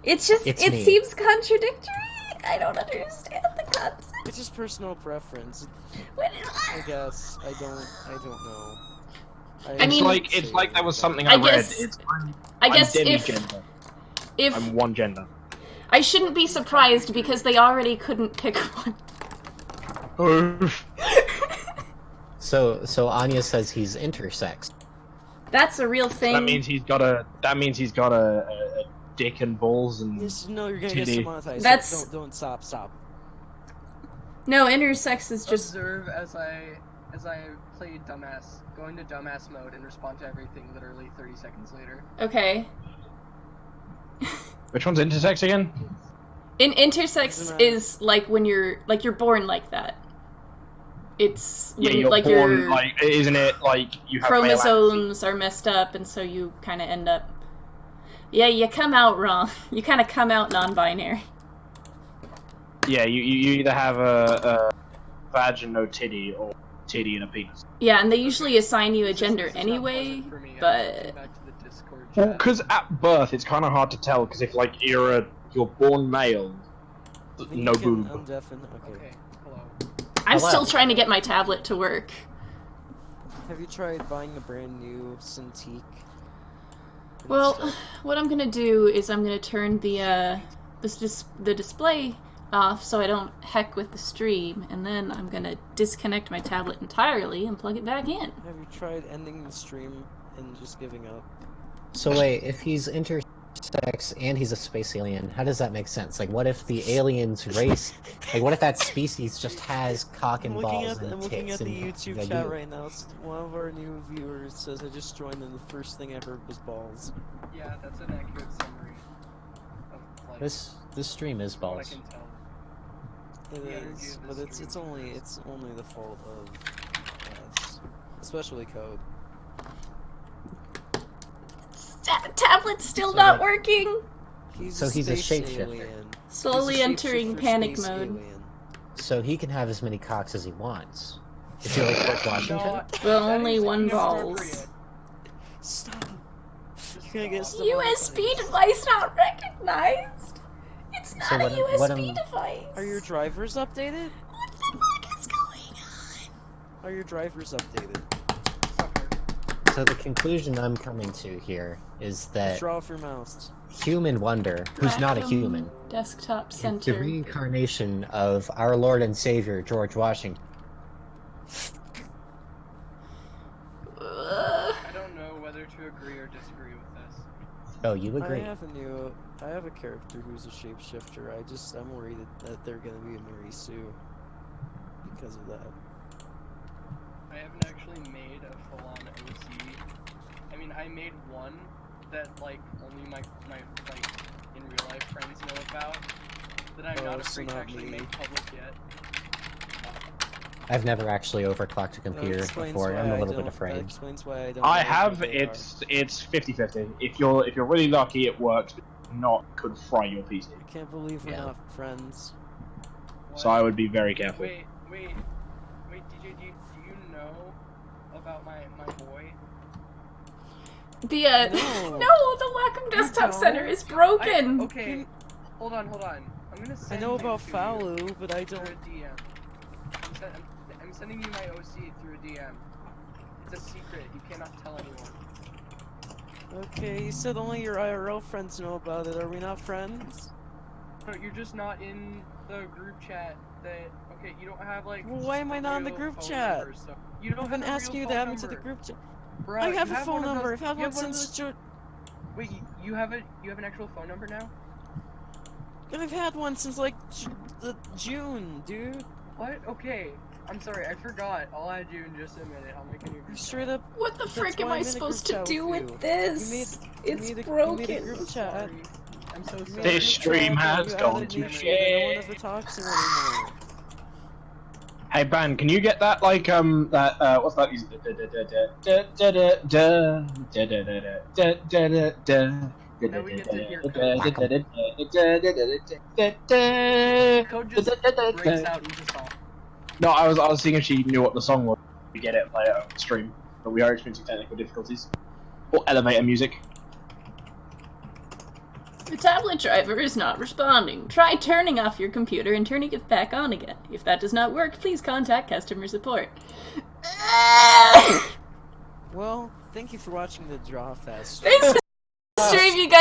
It's just, It's it me. seems contradictory. I don't understand the concept. It's just personal preference. What I guess I don't know. I mean- It's like there was something I I read. guess- I guess I'm if demigender. if I'm one gender. I shouldn't be surprised because they already couldn't pick one. So Anya says he's intersex. That's a real thing. That means he's got a dick and balls and Just know you're gonna get TD. demonetized. That's- Don't stop. No, intersex is just Observe as I play dumbass, go into dumbass mode and respond to everything literally 30 seconds later. okay. Which one's intersex again? In Doesn't intersex matter. is like when you're born like that. It's Yeah, when you're like born, your like, isn't it like you have male chromosomes are messed up, and so you kind of end up. Yeah, you come out wrong. You kind of come out non-binary. Yeah, you either have a vag and no titty, or titty and a penis. Yeah, and they usually assign you a This gender is not anyway, pleasant for me. I but came back to the Discord Well, chat. because at birth it's kind of hard to tell. Because if like you're born male, I think no you can boob. undeafen. Okay. Okay, hello. I'm Hello. still trying to get my tablet to work. Have you tried buying a brand new Cintiq? Well, what I'm gonna do is I'm gonna turn the display off so I don't heck with the stream, and then I'm gonna disconnect my tablet entirely and plug it back in. Have you tried ending the stream and just giving up? So wait, if he's intersex and he's a space alien, how does that make sense? Like, what if the alien's race, like, what if that species just has cock and balls and I'm looking tits at the and YouTube like, chat right now. One of our new viewers says I just joined and the first thing I heard was balls. Yeah, that's an accurate summary of like This stream is what I balls. can tell. It The energy is, of but this it's stream only is- the fault of us, especially Code. Tablet's still So, not like- working. So he's a space shapeshifter. alien. Slowly He's a entering shapeshifter panic space mode. alien. So he can have as many cocks as he wants. Is he like George Washington? Not- Well, that only is one inappropriate. balls. Stop. Just You're gonna get stop. USB device not recognized. It's not So a what USB I'm- device. Are your drivers updated? What the fuck is going on? Are your drivers updated? Sucker. So the conclusion I'm coming to here is that Draw off your mouse. Human Wonder, who's not a Rackham human, Desktop is the center. reincarnation of our Lord and Savior George Washington. Ugh. I don't know whether to agree or disagree with this. Oh, you agree? I have a character who's a shapeshifter. I'm worried that they're gonna be a Mary Sue because of that. I haven't actually made a full-on OC. I mean, I made one that like only my like in real life friends know about. That I'm Oh, not so afraid to not actually me. make public yet. I've never actually overclocked a computer before. I'm a little bit That afraid. explains why I don't. I know have. who they are. It's 50-50. If you're really lucky, it works. But if not, it could fry your PC. I can't believe we're Yeah. not friends. So I would be very careful. Wait, DJ, do you know about my boy? The No. no, the Wacom Desktop don't? Center is broken. Okay, hold on. I'm gonna I send know him about to you Falu, but I through don't. a DM. I'm sending you my OC through a DM. It's a secret. You cannot tell anyone. Okay, you said only your IRL friends know about it. Are we not friends? No, you're just not in the group chat. That okay? You don't have like. Well, why am I not in the real group phone chat? numbers, so you don't I've have been a asking you real to phone add me to the number. group chat. Bruh, I have you a phone one of number. those- I've had you one have of since those- Wait, you have an actual phone number now? I've had one since like June, dude. What? Okay. I'm sorry, I forgot. I'll add you in just a minute. I'll make a new group chat. Straight up. What the That's frick am why I I'm in a supposed group to chat do with with you. this? You It's made a broken. group chat. Sorry. I'm so You sorry. made a This group stream chat that has you gone added to me to, shit. but no one ever talks to anymore. Hey Ban, can you get that what's that music? Now we get to hear Code just breaks out into song. No, I was seeing if she knew what the song was. We get it and play it on the stream, but we are experiencing technical difficulties. Or elevator music. The tablet driver is not responding. Try turning off your computer and turning it back on again. If that does not work, please contact customer support. Well, thank you for watching the Draw Fest. Thanks for the stream, you guys.